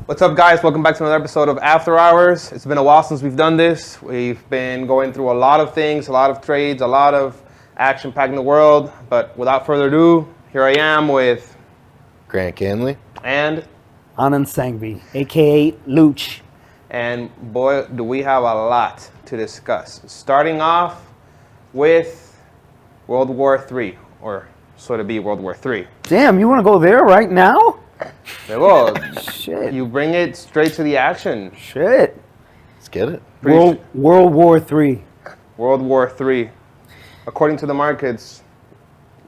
What's up, guys? Welcome back to another episode of After Hours. It's been a while since we've done this. We've been going through a lot of things, a lot of trades, a lot of action packed in the world. But without further ado, here I am with Grant Ganley and Anand Sanghvi, a.k.a. Luch. And boy, do we have a lot to discuss. Starting off with World War III, or so to be World War III. Damn, you want to go there right now? Well, Shit. you bring it straight to the action. Shit. Let's get it. World War III. World War III. According to the markets,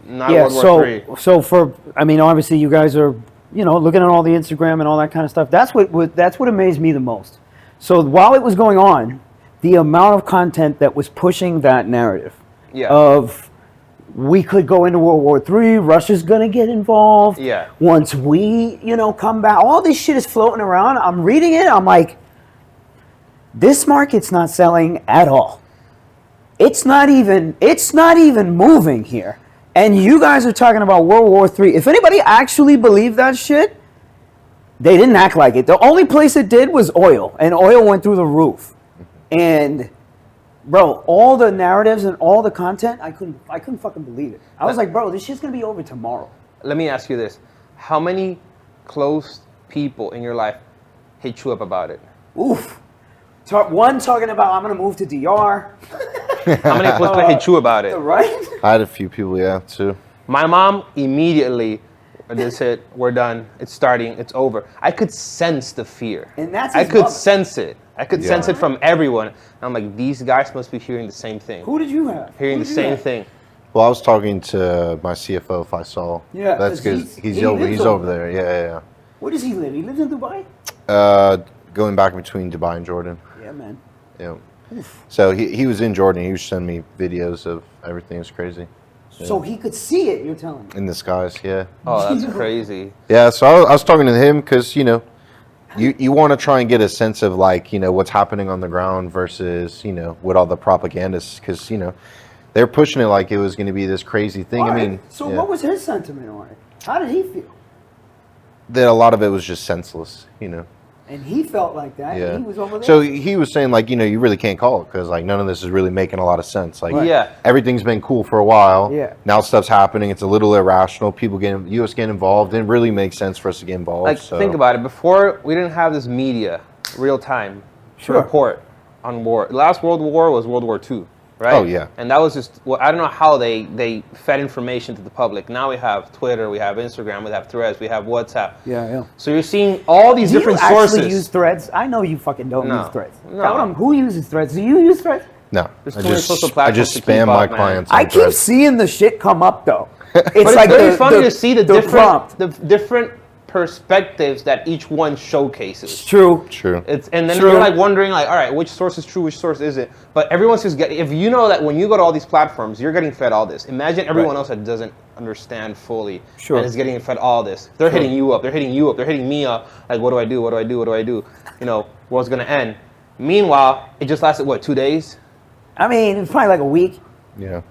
not World War III. So obviously you guys are, looking at all the Instagram and all that kind of stuff. That's what amazed me the most. So while it was going on, the amount of content that was pushing that narrative of we could go into World War III, Russia's gonna get involved. Yeah. Once we, come back, all this shit is floating around. I'm reading it, I'm like, this market's not selling at all. It's not even moving here. And you guys are talking about World War III. If anybody actually believed that shit, they didn't act like it. The only place it did was oil, and oil went through the roof. And bro, all the narratives and all the content, I couldn't fucking believe it. I was like, bro, this shit's gonna be over tomorrow. Let me ask you this. How many close people in your life hit you up about it? Oof. One talking about, I'm gonna move to DR. How many close people hit you about it? Right? I had a few people, too. My mom immediately just said, we're done, it's starting, it's over. I could sense the fear. And that's I his could mother. sense it. I could sense it from everyone. And I'm like, these guys must be hearing the same thing. Who did you have? Hearing the same thing. Well, I was talking to my CFO, Faisal. Yeah, that's because he he's lives over there. Yeah. Where does he live? He lives in Dubai? Going back between Dubai and Jordan. Yeah, man. Yeah. So he was in Jordan. He was sending me videos of everything. It's crazy. So he could see it, you're telling me? In the skies, yeah. Oh, that's crazy. Yeah, so I was talking to him because, you want to try and get a sense of, like, what's happening on the ground versus, what all the propagandists, because, they're pushing it like it was going to be this crazy thing. All I right. mean, So what was his sentiment on it? How did he feel? that a lot of it was just senseless, And he felt like that. Yeah. And he was over there. So he was saying, like, you really can't call it because, like, none of this is really making a lot of sense. Like, Yeah. everything's been cool for a while. Yeah. Now stuff's happening. It's a little irrational. U.S. getting involved. It really makes sense for us to get involved. Like, think about it. Before, we didn't have this media, real time, to report on war. The last World War was World War II, right? Oh, yeah. And that was just, I don't know how they fed information to the public. Now we have Twitter, we have Instagram, we have Threads, we have WhatsApp. Yeah. So you're seeing all these different sources. sources. Do you actually use Threads? I know you fucking don't No. use Threads. No. Tell them, who uses Threads? Do you use Threads? No, There's I too many social just platforms to spam keep my up, man. clients. I on keep Threads. seeing the shit come up, though. It's But like it's very funny to see the prompt. different perspectives that each one showcases. It's true. True. And then True. you're like wondering, like, all right, which source is true, which source isn't? But everyone's just getting. If you know that when you go to all these platforms, you're getting fed all this. Imagine everyone else that doesn't understand fully and is getting fed all this. They're hitting you up. They're hitting you up. They're hitting me up. Like, what do I do? What do I do? What do I do? What's gonna end? Meanwhile, it just lasted 2 days? I mean, it's probably like a week. Yeah.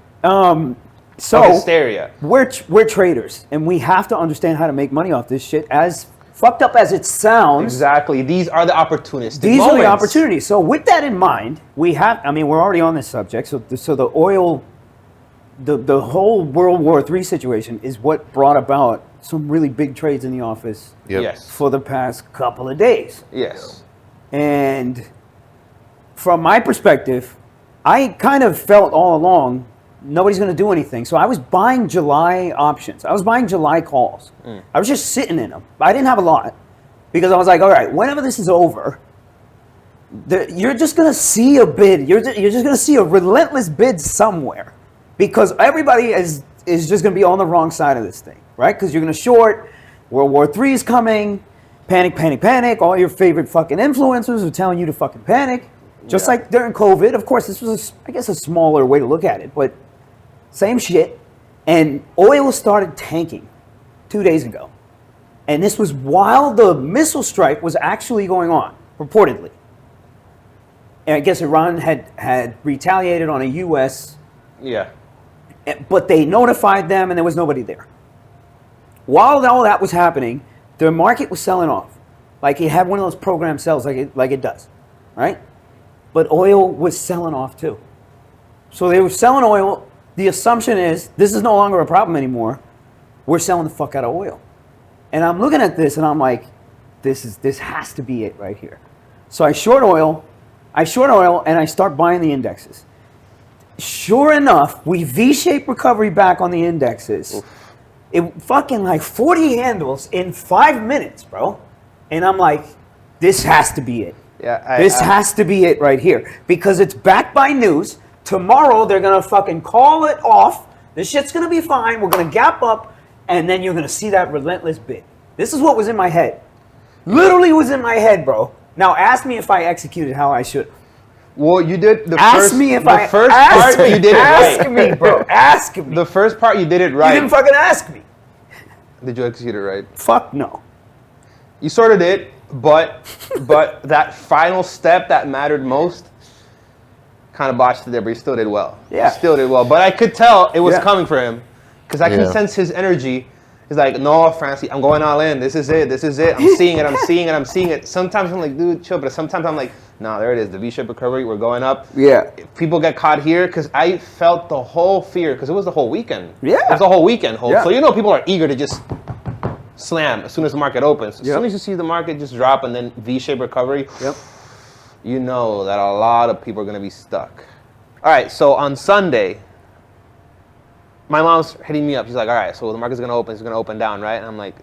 So Of hysteria. we're traders, and we have to understand how to make money off this shit. As fucked up as it sounds, Exactly. These are the opportunistic these moments. are the opportunities. So with that in mind, we're already on this subject. So the oil, the whole World War III situation is what brought about some really big trades in the office Yep. Yes. for the past couple of days. Yes. And from my perspective, I kind of felt all along nobody's going to do anything. So I was buying July options. I was buying July calls. I was just sitting in them. I didn't have a lot because I was like, all right, whenever this is over, you're just going to see a bid. You're just going to see a relentless bid somewhere because everybody is just going to be on the wrong side of this thing, right? Because you're going to short, World War III is coming, panic, panic, panic. All your favorite fucking influencers are telling you to fucking panic. Just like during COVID. Of course, this was, I guess, a smaller way to look at it, but same shit. And oil started tanking 2 days ago. And this was while the missile strike was actually going on, purportedly. And I guess Iran had retaliated on a U.S. Yeah. But they notified them and there was nobody there. While all that was happening, the market was selling off. Like it had one of those programmed sells like it does, right? But oil was selling off too. So they were selling oil. The assumption is this is no longer a problem anymore. We're selling the fuck out of oil. And I'm looking at this and I'm like, this has to be it right here. So I short oil and I start buying the indexes. Sure enough, we V-shaped recovery back on the indexes. Oof. It fucking like 40 handles in 5 minutes, bro. And I'm like, this has to be it. Yeah, this has to be it right here. Because it's backed by news. Tomorrow they're gonna fucking call it off. This shit's gonna be fine. We're gonna gap up, and then you're gonna see that relentless bid. This is what was in my head. Literally was in my head, bro. Now ask me if I executed how I should. Well, you did the ask first. Me if the I, first ask part me, you did it right. Ask me, bro. Ask me. The first part you did it right. You didn't fucking ask me. Did you execute it right? Fuck no. You sort of did, but that final step that mattered most kind of botched it there, but he still did well. Yeah. He still did well. But I could tell it was coming for him because I can sense his energy. He's like, no, Francie, I'm going all in. This is it. This is it. I'm seeing it. I'm seeing it. I'm seeing it. Sometimes I'm like, dude, chill. But sometimes I'm like, no, there it is. The V-shaped recovery. We're going up. Yeah. If people get caught here, because I felt the whole fear, because it was the whole weekend. Yeah. It was the whole weekend. Yeah. So you know people are eager to just slam as soon as the market opens. As soon as you see the market just drop and then V-shaped recovery, you know that a lot of people are going to be stuck. All right, so on Sunday, my mom's hitting me up. She's like, all right, so the market's going to open. It's going to open down, right? And I'm like,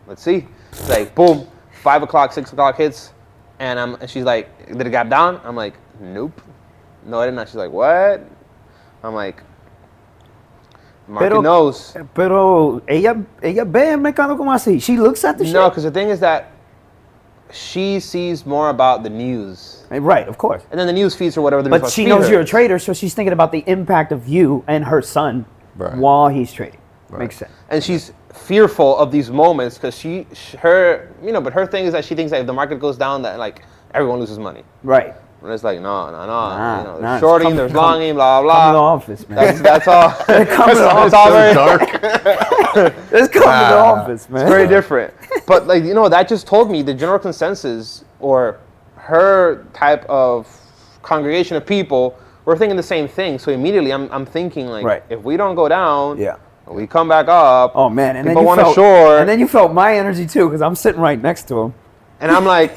let's see. It's like, boom, 5 o'clock, 6 o'clock hits. And she's like, did it gap down? I'm like, nope. No, I did not. She's like, what? I'm like, the market knows. Pero ella ve el mercado como así. She looks at the shit. No, because the thing is that she sees more about the news. Right, of course. And then the news feeds her whatever the news But she knows you're a trader, so she's thinking about the impact of you and her son while he's trading. Right. Makes sense. And she's fearful of these moments because but her thing is that she thinks that if the market goes down, that like everyone loses money. Right. And it's like, no. There's shorting, there's longing, blah, blah. Come to the office, man. That's all. It's all very dark. Let's come to the office, man. It's very different. But that just told me the general consensus or her type of congregation of people were thinking the same thing. So immediately I'm thinking like, if we don't go down, we come back up. Oh man, and people want to short. And then you felt my energy too, because I'm sitting right next to him. And I'm like,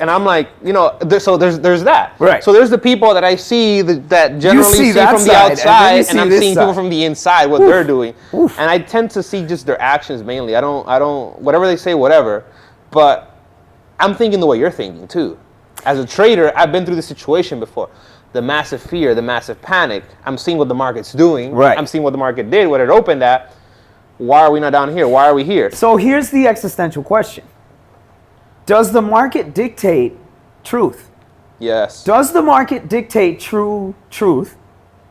so there's that. Right. So there's the people that I see that generally see from the outside, and I'm seeing people from the inside, what they're doing. Oof. And I tend to see just their actions mainly. I don't, whatever they say, whatever. But I'm thinking the way you're thinking too. As a trader, I've been through this situation before. The massive fear, the massive panic. I'm seeing what the market's doing. Right. I'm seeing what the market did, what it opened at. Why are we not down here? Why are we here? So here's the existential question. Does the market dictate truth? Yes. Does the market dictate true truth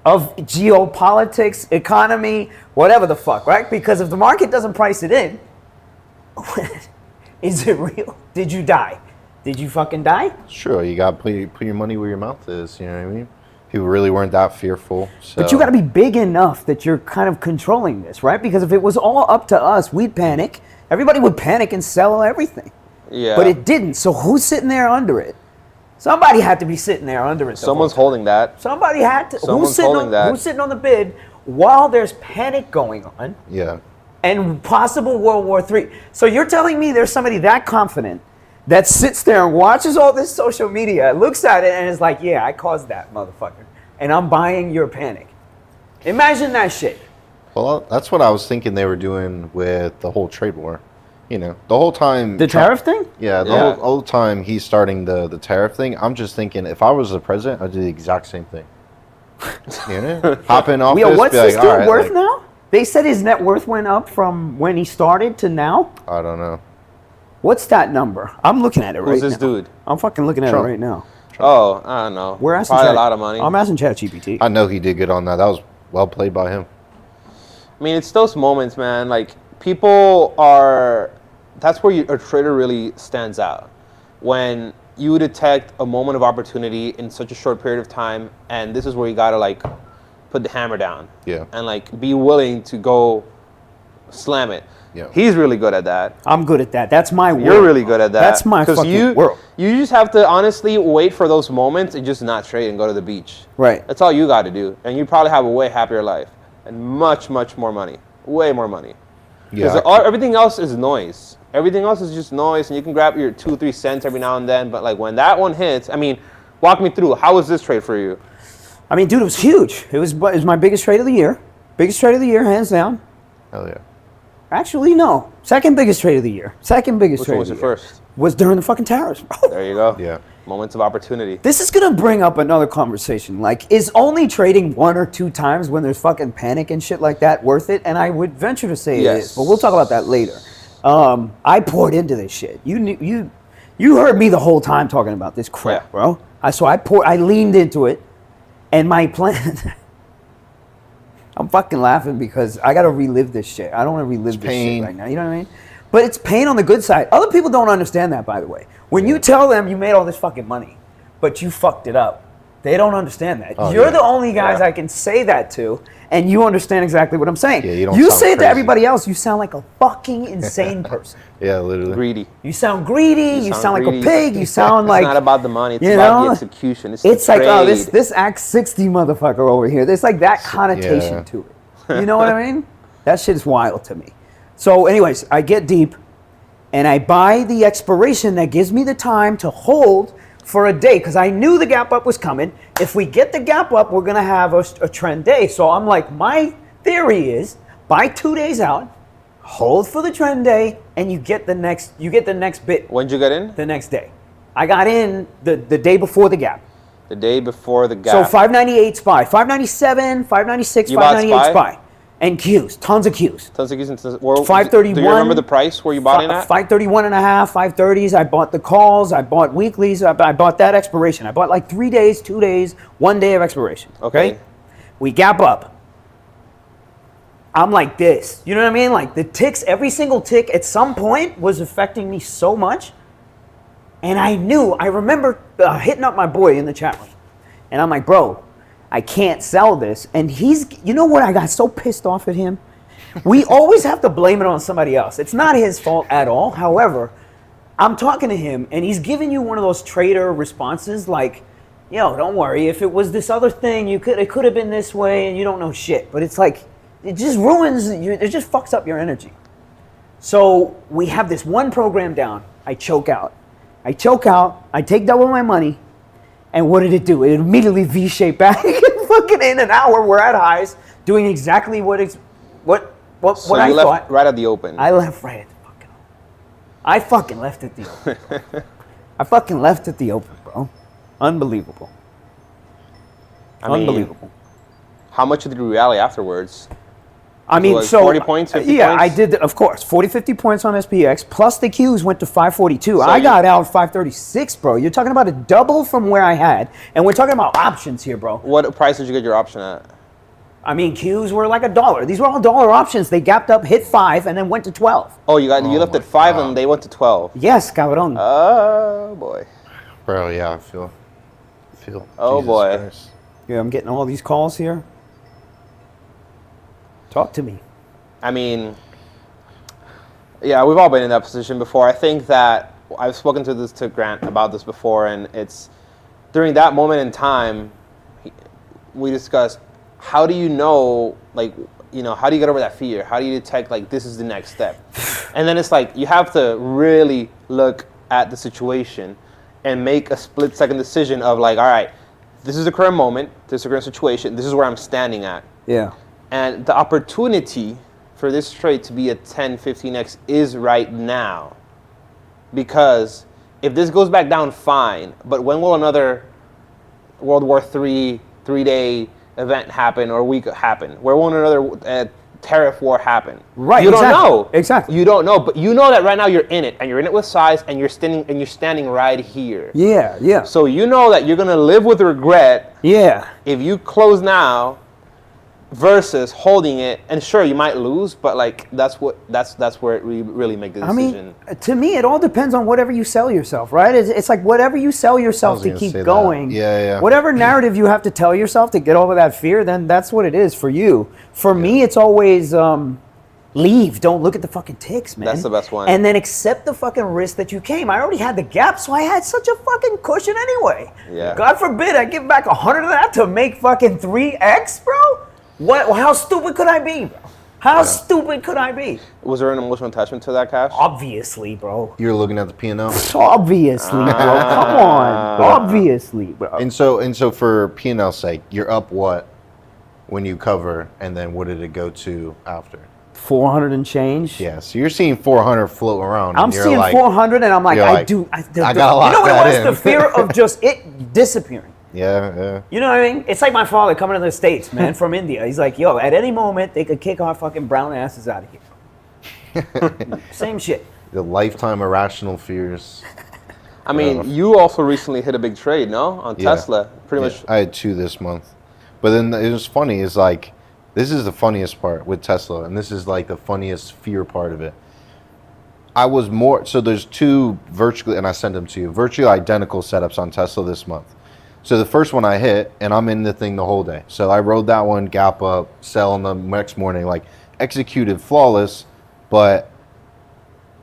of geopolitics, economy, whatever the fuck, right? Because if the market doesn't price it in, is it real? Did you die? Did you fucking die? Sure, you got to put your money where your mouth is, you know what I mean? People really weren't that fearful. So. But you got to be big enough that you're kind of controlling this, right? Because if it was all up to us, we'd panic. Everybody would panic and sell everything. Yeah. But it didn't. So who's sitting there under it? Somebody had to be sitting there under it. Someone's holding that. Somebody had to. Someone's holding that. Who's sitting on the bid while there's panic going on? Yeah. And possible World War III. So you're telling me there's somebody that confident that sits there and watches all this social media, looks at it, and is like, yeah, I caused that, motherfucker. And I'm buying your panic. Imagine that shit. Well, that's what I was thinking they were doing with the whole trade war. You know, the whole time... The tariff thing? Yeah, the whole time he's starting the tariff thing, I'm just thinking, if I was the president, I'd do the exact same thing. You know? Hop in office, what's this like, dude worth now? They said his net worth went up from when he started to now? I don't know. What's that number? I'm looking at it right now. Who's this dude? I'm fucking looking at it right now. Oh, I don't know. We're asking probably a lot of money. I'm asking ChatGPT. I know he did good on that. That was well played by him. I mean, it's those moments, man. Like, people are... That's where a trader really stands out. When you detect a moment of opportunity in such a short period of time, and this is where you gotta, like, put the hammer down. Yeah. And, like, be willing to go slam it. Yeah. He's really good at that. I'm good at that. That's my world. You're really good at that. That's my fucking world. You just have to honestly wait for those moments and just not trade and go to the beach. Right. That's all you got to do. And you probably have a way happier life and much, much more money. Way more money. Because everything else is noise. Everything else is just noise, and you can grab your 2-3 cents every now and then. But like when that one hits, I mean, walk me through. How was this trade for you? I mean, dude, it was huge. It was my biggest trade of the year. Biggest trade of the year, hands down. Hell yeah. Actually, no. Second biggest trade of the year. Second biggest trade. Which one was your first? Was during the fucking tariffs, bro. There you go. Yeah. Moments of opportunity. This is gonna bring up another conversation. Like, is only trading 1 or 2 times when there's fucking panic and shit like that worth it? And I would venture to say it is, but we'll talk about that later. I poured into this shit. You heard me the whole time talking about this crap, bro. I leaned into it, and my plan. I'm fucking laughing because I gotta relive this shit. I don't want to relive this shit right now. You know what I mean? But it's pain on the good side. Other people don't understand that, by the way. When you tell them you made all this fucking money, but you fucked it up, they don't understand that. You're the only guys I can say that to, and you understand exactly what I'm saying. Yeah, you don't you sound say it to crazy. everybody else, you sound like a fucking insane person. Yeah, literally. Greedy. You sound greedy. You sound like greedy. a pig. You sound like. It's not about the money. It's you about know? the execution. It's like, oh, this Act 60 motherfucker over here. There's like that connotation to it. You know what I mean? That shit is wild to me. So anyways, I get deep and I buy the expiration that gives me the time to hold for a day because I knew the gap up was coming. If we get the gap up, we're going to have a trend day. So I'm like, my theory is buy 2 days out, hold for the trend day, and you get the next bit. When'd you get in? The next day. I got in the day before the gap. The day before the gap. So 598 SPY, 597, 596, 598 SPY. And Qs, tons of Qs. Tons of Qs. 531. Do you remember the price where you bought in at? 531 and a half, 530s. I bought the calls. I bought weeklies. I bought that expiration. I bought like 3 days, 2 days, 1 day of expiration. Okay. We gap up. I'm like this. You know what I mean? Like the ticks, every single tick at some point was affecting me so much. And I remember hitting up my boy in the chat room. And I'm like, bro, I can't sell this. And you know what? I got so pissed off at him. We always have to blame it on somebody else. It's not his fault at all. However, I'm talking to him and he's giving you one of those trader responses like, yo, don't worry. If it was this other thing, it could have been this way and you don't know shit. But it's like, it just it just fucks up your energy. So we have this one program down. I choke out. I take double my money, and what did it do? It immediately V-shaped back. Fucking in an hour, we're at highs, doing exactly what I you thought. left right at the open. I left right at the fucking open. I fucking left at the open. I fucking left at the open, bro. Unbelievable. Unbelievable. How much did you rally afterwards? I mean, so 40 points, 50 yeah, points? I did, of course, 40, 50 points on SPX, plus the Qs went to 542. So I got out 536, bro. You're talking about a double from where I had, and we're talking about options here, bro. What price did you get your option at? I mean, Qs were like $1. These were all dollar options. They gapped up, hit 5, and then went to 12. Oh, you left at 5 and they went to 12. Yes, cabrón. Oh, boy. Bro, yeah, I feel. Oh, Jesus boy. Christ. Yeah, I'm getting all these calls here. Talk to me. I mean, yeah, we've all been in that position before. I think that I've spoken to Grant about this before, and it's during that moment in time, we discussed how do you know, like, you know, how do you get over that fear? How do you detect, like, this is the next step? And then it's like you have to really look at the situation and make a split-second decision of, like, all right, this is the current moment, this is the current situation, this is where I'm standing at. Yeah. And the opportunity for this trade to be a 10, 15x is right now. Because if this goes back down, fine. But when will another World War III 3-day event happen or week happen? Where will another tariff war happen? Right. You don't know. Exactly. You don't know, but you know that right now you're in it, and you're in it with size, and you're standing right here. Yeah, yeah. So you know that you're gonna live with regret. Yeah. If you close now versus holding it, and sure you might lose, but like that's where it really make the decision. I mean, to me, it all depends on whatever you sell yourself, right? It's like whatever you sell yourself to keep going. Yeah. Whatever narrative you have to tell yourself to get over that fear, then that's what it is for you. For me, it's always Leave. Don't look at the fucking ticks, man. That's the best one. And then accept the fucking risk that you came. I already had the gap, so I had such a fucking cushion anyway. Yeah. God forbid I give back 100 of that to make fucking 3x, bro? What? How stupid could I be, bro? How stupid could I be? Was there an emotional attachment to that cash? Obviously, bro. You're looking at the P&L? Obviously, bro. Come on. Obviously, bro. And so for P&L's sake, you're up what when you cover, and then what did it go to after? 400 and change. Yeah, so you're seeing 400 float around. I'm seeing like, 400, and I'm like, I got a lot. You know what it was? The fear of just it disappearing. Yeah. You know what I mean? It's like my father coming to the States, man, from India. He's like, yo, at any moment they could kick our fucking brown asses out of here. Same shit. The lifetime irrational fears. I mean, you also recently hit a big trade, no? On Tesla, pretty much. I had 2 this month, but then it was funny. Is like, this is the funniest part with Tesla, and this is like the funniest fear part of it. I was more so. There's 2 virtually, and I sent them to you, virtually identical setups on Tesla this month. So the first one I hit, and I'm in the thing the whole day. So I rode that one, gap up, sell on the next morning, like executed flawless. But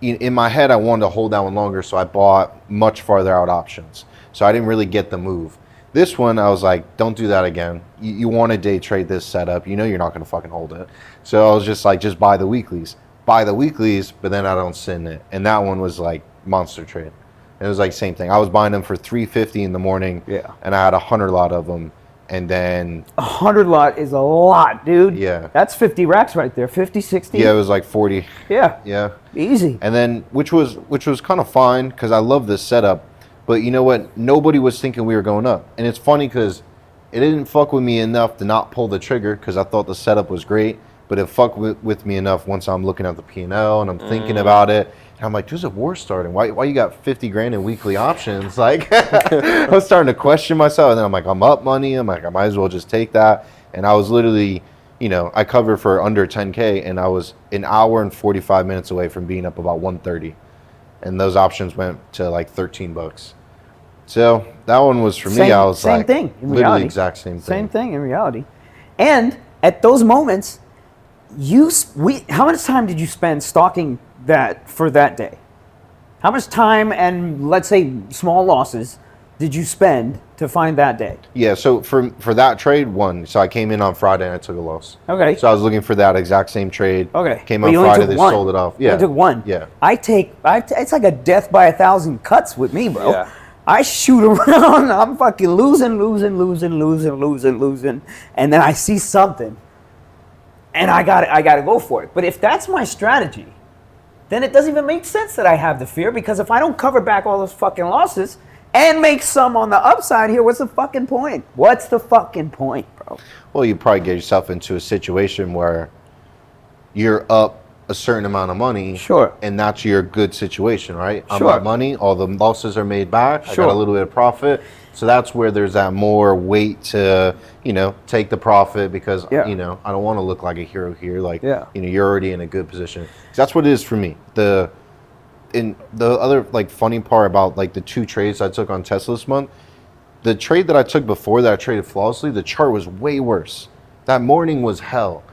in my head, I wanted to hold that one longer, so I bought much farther out options. So I didn't really get the move. This one, I was like, don't do that again. You want to day trade this setup. You know you're not going to fucking hold it. So I was just like, just buy the weeklies. Buy the weeklies, but then I don't sit in it. And that one was like monster trade. It was like same thing. I was buying them for $350 in the morning, and I had 100 lot of them, and then 100 lot is a lot, dude. Yeah, that's 50 racks right there. 50, 60. Yeah, it was like 40. Yeah, easy. And then which was kind of fine because I love this setup, but you know what? Nobody was thinking we were going up, and it's funny because it didn't fuck with me enough to not pull the trigger because I thought the setup was great, but it fucked with me enough once I'm looking at the P&L and I'm thinking about it. And I'm like, there's a war starting. Why you got 50 grand in weekly options? Like, I was starting to question myself. And then I'm like, I'm up money. I'm like, I might as well just take that. And I was literally, I covered for under 10K, and I was an hour and 45 minutes away from being up about 130. And those options went to like $13. So that one was for me. I was same like, thing in literally reality. exact same thing. Same thing in reality. And at those moments, how much time did you spend stalking that for that day? How much time and, let's say, small losses did you spend to find that day? Yeah, so for that trade, so I came in on Friday and I took a loss. Okay. So I was looking for that exact same trade. Okay. Came on Friday, they sold it off. Yeah. I took one. Yeah. It's like a death by 1,000 cuts with me, bro. Yeah. I shoot around, I'm fucking losing, and then I see something, and I gotta go for it. But if that's my strategy, then it doesn't even make sense that I have the fear, because if I don't cover back all those fucking losses and make some on the upside here, what's the fucking point? What's the fucking point, bro? Well, you probably get yourself into a situation where you're up a certain amount of money. Sure. And that's your good situation, right? I'm Sure. up money, all the losses are made back. Sure. I got a little bit of profit. So that's where there's that more weight to, take the profit because, I don't want to look like a hero here. Like, you're already in a good position. So that's what it is for me. The other funny part about the 2 trades I took on Tesla this month, the trade that I took before that I traded flawlessly, the chart was way worse. That morning was hell.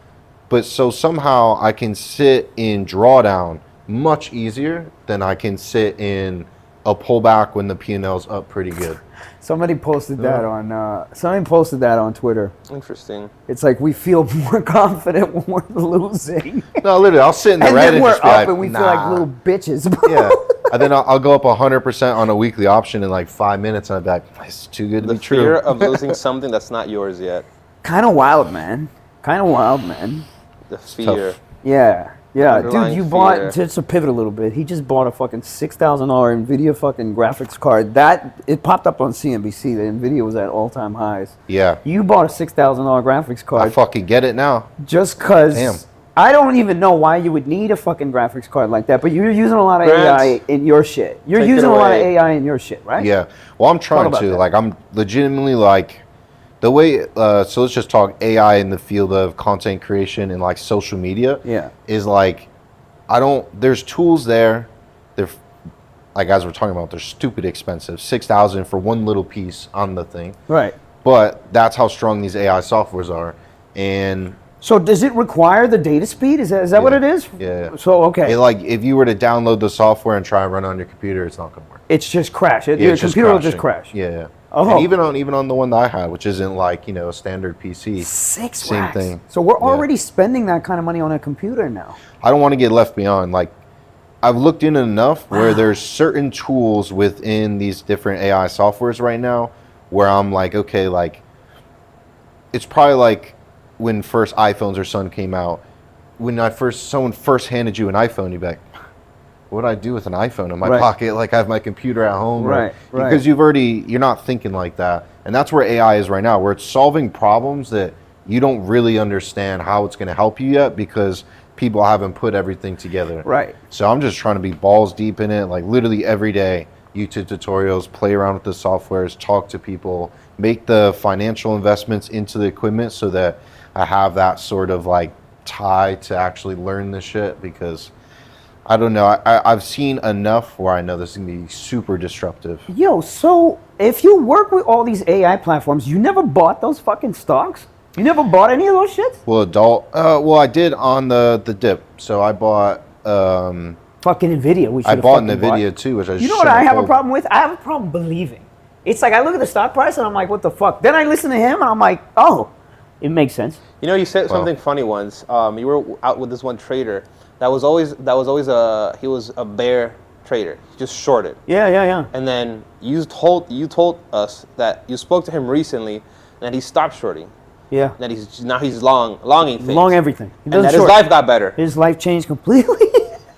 But so somehow I can sit in drawdown much easier than I can sit in a pullback when the P&L's up pretty good. Somebody posted that on Twitter. Interesting. It's like we feel more confident when we're losing. No, literally, I'll sit in the Reddit and then we're just be up like, and we feel like little bitches. Yeah, and then I'll go up 100% on a weekly option in 5 minutes, and I'll be like, it's too good to be true. The fear of losing something that's not yours yet. Kind of wild, man. The fear. Tough. Yeah, Underlying dude, you fear. bought, just to pivot a little bit, he just bought a fucking $6,000 NVIDIA fucking graphics card. It popped up on CNBC, the NVIDIA was at all-time highs. Yeah. You bought a $6,000 graphics card. I fucking get it now. Just because. Damn. I don't even know why you would need a fucking graphics card like that, but you're using a lot of AI in your shit. You're using a lot of AI in your shit, right? Yeah. Well, I'm trying to. I'm legitimately the way, so let's just talk AI in the field of content creation and social media. Yeah. Is there's tools there. They're as we're talking about, they're stupid expensive. $6,000 for one little piece on the thing. Right. But that's how strong these AI softwares are. And So does it require the data speed? Is that what it is? Yeah. So okay. If you were to download the software and try and run it on your computer, it's not going to work. It's just crash. Your It's just computer will just crashing. crash. Yeah. Oh. And even on the one that I had, which isn't like a standard PC. Same racks. thing. So we're already spending that kind of money on a computer now. I don't want to get left behind. Like, I've looked in enough where there's certain tools within these different AI softwares right now where I'm like, okay, like, it's probably like when first iPhones or something came out. When someone first handed you an iPhone, you'd be like, what do I do with an iPhone in my pocket? Like, I have my computer at home. Right. Because you're not thinking like that. And that's where AI is right now, where it's solving problems that you don't really understand how it's going to help you yet because people haven't put everything together. Right. So I'm just trying to be balls deep in it, like literally every day, YouTube tutorials, play around with the softwares, talk to people, make the financial investments into the equipment so that I have that sort of like tie to actually learn this shit because I don't know. I've seen enough where I know this is going to be super disruptive. Yo, so if you work with all these AI platforms, you never bought those fucking stocks? You never bought any of those shits? Well, I did on the dip. So I bought fucking Nvidia. I bought Nvidia too, which I You know what I have a problem with? I have a problem believing. It's like I look at the stock price and I'm like, what the fuck? Then I listen to him and I'm like, oh, it makes sense. You said something funny once. You were out with this one trader that was always he was a bear trader. He just shorted. Yeah. And then you told us that you spoke to him recently and that he stopped shorting. Yeah. That he's longing things. Long everything. And that his life got better. His life changed completely.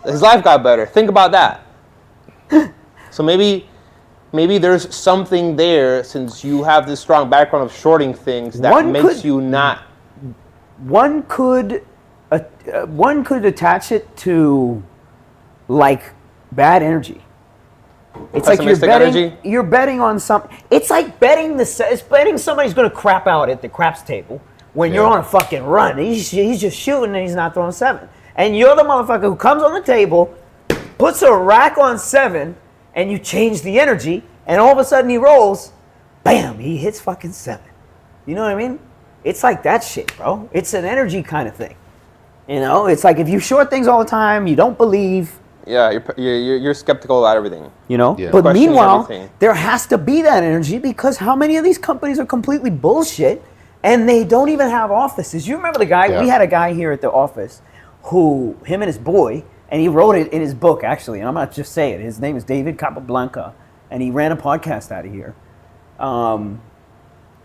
His life got better. Think about that. So maybe there's something there since you have this strong background of shorting things that makes you not. One could attach it to like bad energy. It's like you're betting on something. It's like it's betting somebody's going to crap out at the craps table when you're on a fucking run. He's just shooting and he's not throwing 7. And you're the motherfucker who comes on the table, puts a rack on 7, and you change the energy, and all of a sudden he rolls, bam, he hits fucking 7. You know what I mean? It's like that shit, bro. It's an energy kind of thing. It's like if you short things all the time, you don't believe. Yeah, you're skeptical about everything. Yeah. But meanwhile, there has to be that energy because how many of these companies are completely bullshit and they don't even have offices? You remember the guy? Yeah. We had a guy here at the office who, him and his boy, and he wrote it in his book actually, and I'm not just saying it. His name is David Capablanca, and he ran a podcast out of here.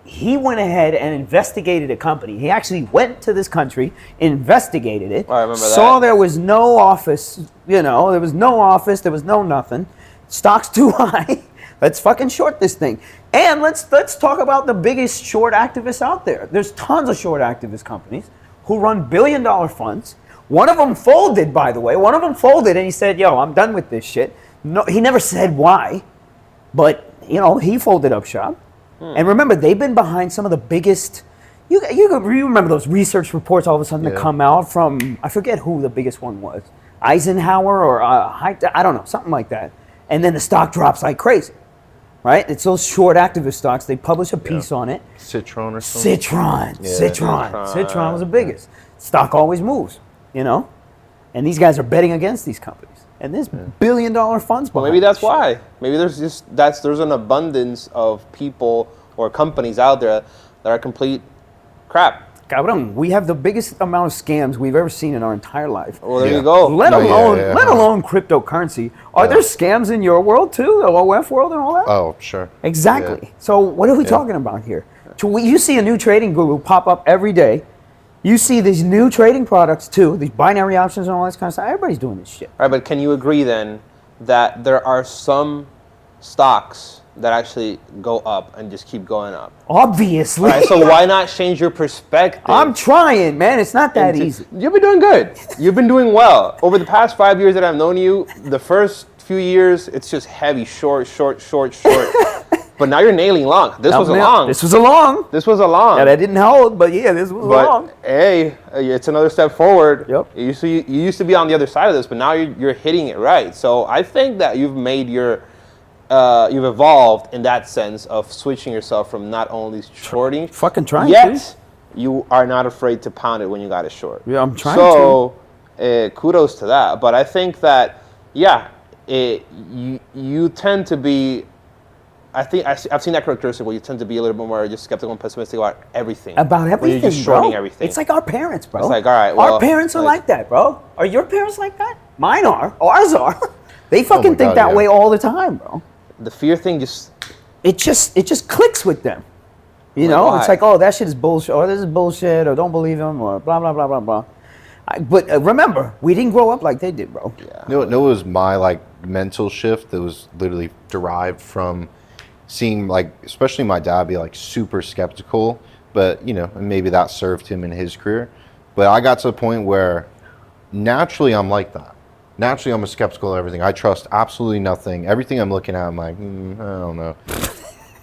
He went ahead and investigated a company. He actually went to this country, investigated it, I remember saw that. there was no office, there was no office, there was no nothing. Stock's too high. Let's fucking short this thing. And let's talk about the biggest short activists out there. There's tons of short activist companies who run billion-dollar funds. One of them folded, by the way. One of them folded and he said, yo, I'm done with this shit. No, he never said why, but, he folded up shop. And remember, they've been behind some of the biggest. You remember those research reports all of a sudden that come out from, I forget who the biggest one was, Eisenhower or I don't know, something like that. And then the stock drops like crazy, right? It's those short activist stocks. They publish a piece on it. Citron or something. Citron was the biggest. Stock always moves, And these guys are betting against these companies. And there's billion-dollar funds behind. Well, maybe that's why. Maybe there's an abundance of people or companies out there that are complete crap. Cabrón, we have the biggest amount of scams we've ever seen in our entire life. Well, there you go. Let alone cryptocurrency. Are there scams in your world too, the OF world and all that? Oh, sure. Exactly. Yeah. So what are we talking about here? You see a new trading guru pop up every day. You see these new trading products too, these binary options and all this kind of stuff. Everybody's doing this shit. All right, but can you agree then that there are some stocks that actually go up and just keep going up? Obviously. All right, so why not change your perspective? I'm trying, man. It's not that easy. You've been doing good. You've been doing well. Over the past 5 years that I've known you, the first few years, it's just heavy, short. But now you're nailing long. This was a long. Yeah, that didn't hold, but this was long. Hey, it's another step forward. Yep. You used to be on the other side of this, but now you're hitting it right. So I think that you've you've evolved in that sense of switching yourself from not only shorting. Fucking trying. Yet, you are not afraid to pound it when you got it short. Yeah, I'm trying to. Kudos to that. But I think that, you tend to be. I think I've seen that characteristic where you tend to be a little bit more just skeptical and pessimistic about everything. About everything, when you're just shorting bro. everything. It's like our parents, bro. It's like, all right, well, our parents are like that, bro. Are your parents like that? Mine are. Ours are. They fucking think that way all the time, bro. The fear thing just... It just clicks with them. You know? Why? It's like, oh, that shit is bullshit, or this is bullshit, or don't believe them, or blah, blah, blah, blah, blah. But remember, we didn't grow up like they did, bro. Yeah. No, it was my, like, mental shift that was literally derived from seeing, like, especially my dad be, like, super skeptical, but, you know, and maybe that served him in his career. But I got to the point where naturally I'm like that. Naturally, I'm a skeptical of everything. I trust absolutely nothing. Everything I'm looking at, I'm like, I don't know.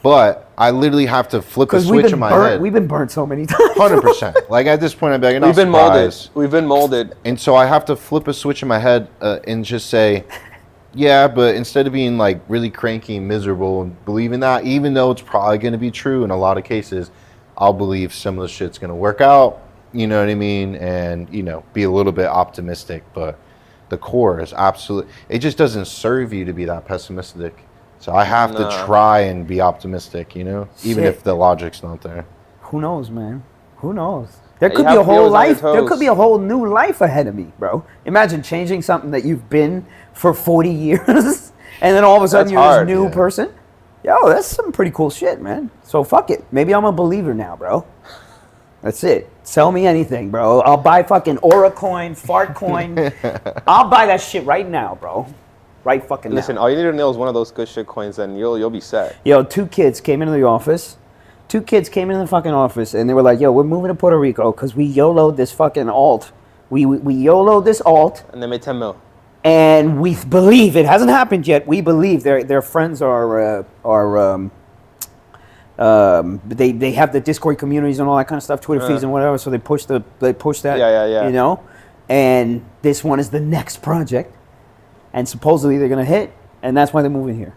But I literally have to flip a switch in my head. We've been burnt so many times. 100%. Like, at this point, I'm like, we've been molded. We've been molded. And so I have to flip a switch in my head and just say, yeah, but instead of being, like, really cranky and miserable and believing that, even though it's probably going to be true in a lot of cases, I'll believe some of the shit's going to work out. You know what I mean? And, you know, be a little bit optimistic. But the core is absolutely, it just doesn't serve you to be that pessimistic. So I have to try and be optimistic, you know, even if the logic's not there. Who knows, man? Who knows? There could be a whole life. There could be a whole new life ahead of me, bro. Imagine changing something that you've been for 40 years, and then all of a sudden you're this new person. Yo, that's some pretty cool shit, man. So fuck it. Maybe I'm a believer now, bro. That's it. Sell me anything, bro. I'll buy fucking Aura coin, fart coin. I'll buy that shit right now, bro. Right fucking now. Listen, all you need to nail is one of those good shit coins, and you'll be set. Yo, two kids came into the fucking office, and they were like, yo, we're moving to Puerto Rico because we YOLO'd this fucking alt. We YOLO'd this alt. And they made 10 mil. And we believe, it hasn't happened yet, we believe their friends are they have the Discord communities and all that kind of stuff, Twitter feeds and whatever, so they push that, yeah. You know? And this one is the next project. And supposedly they're going to hit, and that's why they're moving here.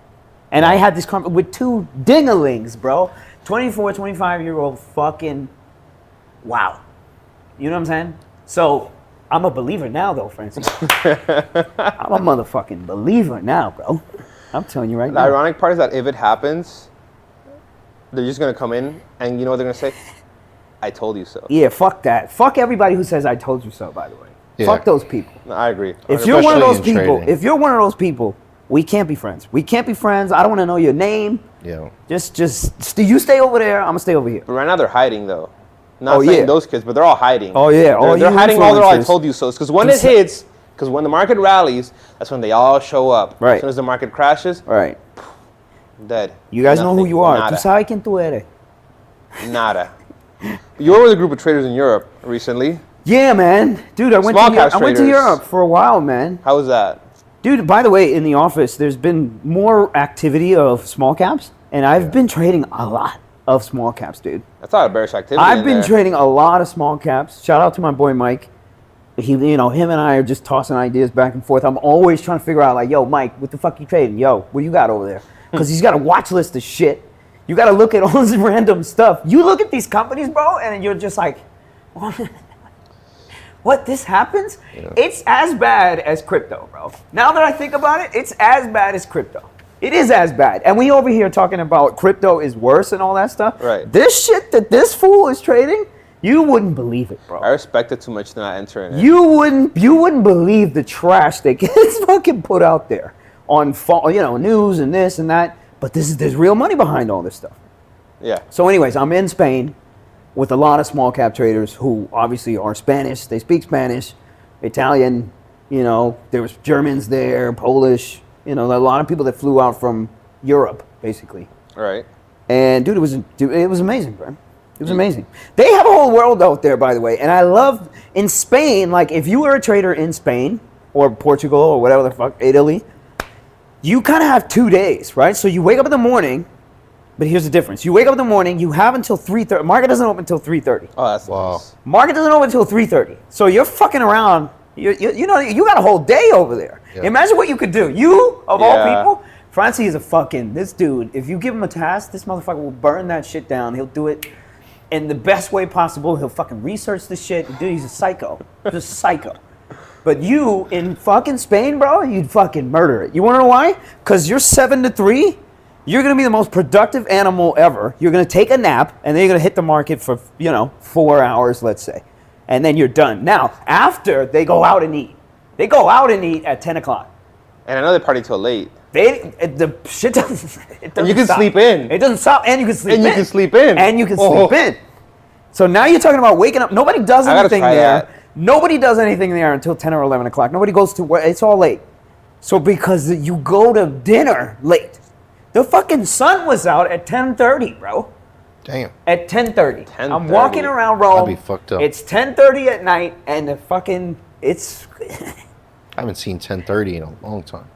And I had this conversation with two dingalings, bro. 24, 25-year-old fucking wow. You know what I'm saying? So I'm a believer now, though, Francis. I'm a motherfucking believer now, bro. I'm telling you right now. The ironic part is that if it happens, they're just going to come in, and you know what they're going to say? I told you so. Yeah, fuck that. Fuck everybody who says I told you so, by the way. Yeah. Fuck those people. No, I agree. If you're one of those people, we can't be friends. We can't be friends. I don't want to know your name. Yeah. Just you stay over there. I'm gonna stay over here. But right now they're hiding though. Not saying those kids, but they're all hiding. Oh yeah. They're hiding all their I told you so. Because when it hits, because when the market rallies, that's when they all show up. Right. As soon as the market crashes. Right. Dead. You guys know who you are. Tú sabes quién tú eres. Nada. You were with a group of traders in Europe recently. Yeah, man. Dude, I went to Europe for a while, man. How was that? Dude, by the way, in the office, there's been more activity of small caps, and I've been trading a lot of small caps, dude. That's a lot of bearish activity. I've been trading a lot of small caps. Shout out to my boy Mike. Him and I are just tossing ideas back and forth. I'm always trying to figure out, like, yo, Mike, what the fuck you trading? Yo, what you got over there? Because he's got a watch list of shit. You got to look at all this random stuff. You look at these companies, bro, and you're just like, what, this happens? Yeah. It's as bad as crypto, bro. Now that I think about it, it's as bad as crypto. It is as bad. And we over here talking about crypto is worse and all that stuff. Right. This shit that this fool is trading, you wouldn't believe it, bro. I respect it too much to not enter in it. You wouldn't believe the trash that gets fucking put out there on news and this and that. But there's real money behind all this stuff. Yeah. So anyways, I'm in Spain with a lot of small cap traders who obviously are Spanish. They speak Spanish, Italian, there was Germans there, Polish, a lot of people that flew out from Europe, basically. Right. And dude, it was amazing, bro. It was amazing. They have a whole world out there, by the way. And I love, in Spain, like if you were a trader in Spain or Portugal or whatever the fuck, Italy, you kind of have 2 days, right? So you wake up in the morning. But here's the difference. You wake up in the morning, you have until 3:30. Market doesn't open until 3:30. Oh, that's nice. Market doesn't open until 3:30. So you're fucking around. You got a whole day over there. Yeah. Imagine what you could do. You, of all people, Francie is this dude. If you give him a task, this motherfucker will burn that shit down. He'll do it in the best way possible. He'll fucking research the shit. Dude, he's a psycho. Just psycho. But you, in fucking Spain, bro, you'd fucking murder it. You want to know why? Because you're 7 to 3. You're going to be the most productive animal ever. You're going to take a nap, and then you're going to hit the market for, 4 hours, let's say. And then you're done. Now, after, they go out and eat. They go out and eat at 10 o'clock. And I know they party till late. The shit doesn't. It doesn't and you can stop. Sleep in. It doesn't stop, and you can sleep in. And you can sleep in. And you can sleep in. So now you're talking about waking up. Nobody does anything there. Nobody does anything there until 10 or 11 o'clock. Nobody goes to work. It's all late. So because you go to dinner late. The fucking sun was out at 10:30, bro. Damn. At 10:30. I'm walking around Rome. I'll be fucked up. It's 10:30 at night, and it's. I haven't seen 10:30 in a long time.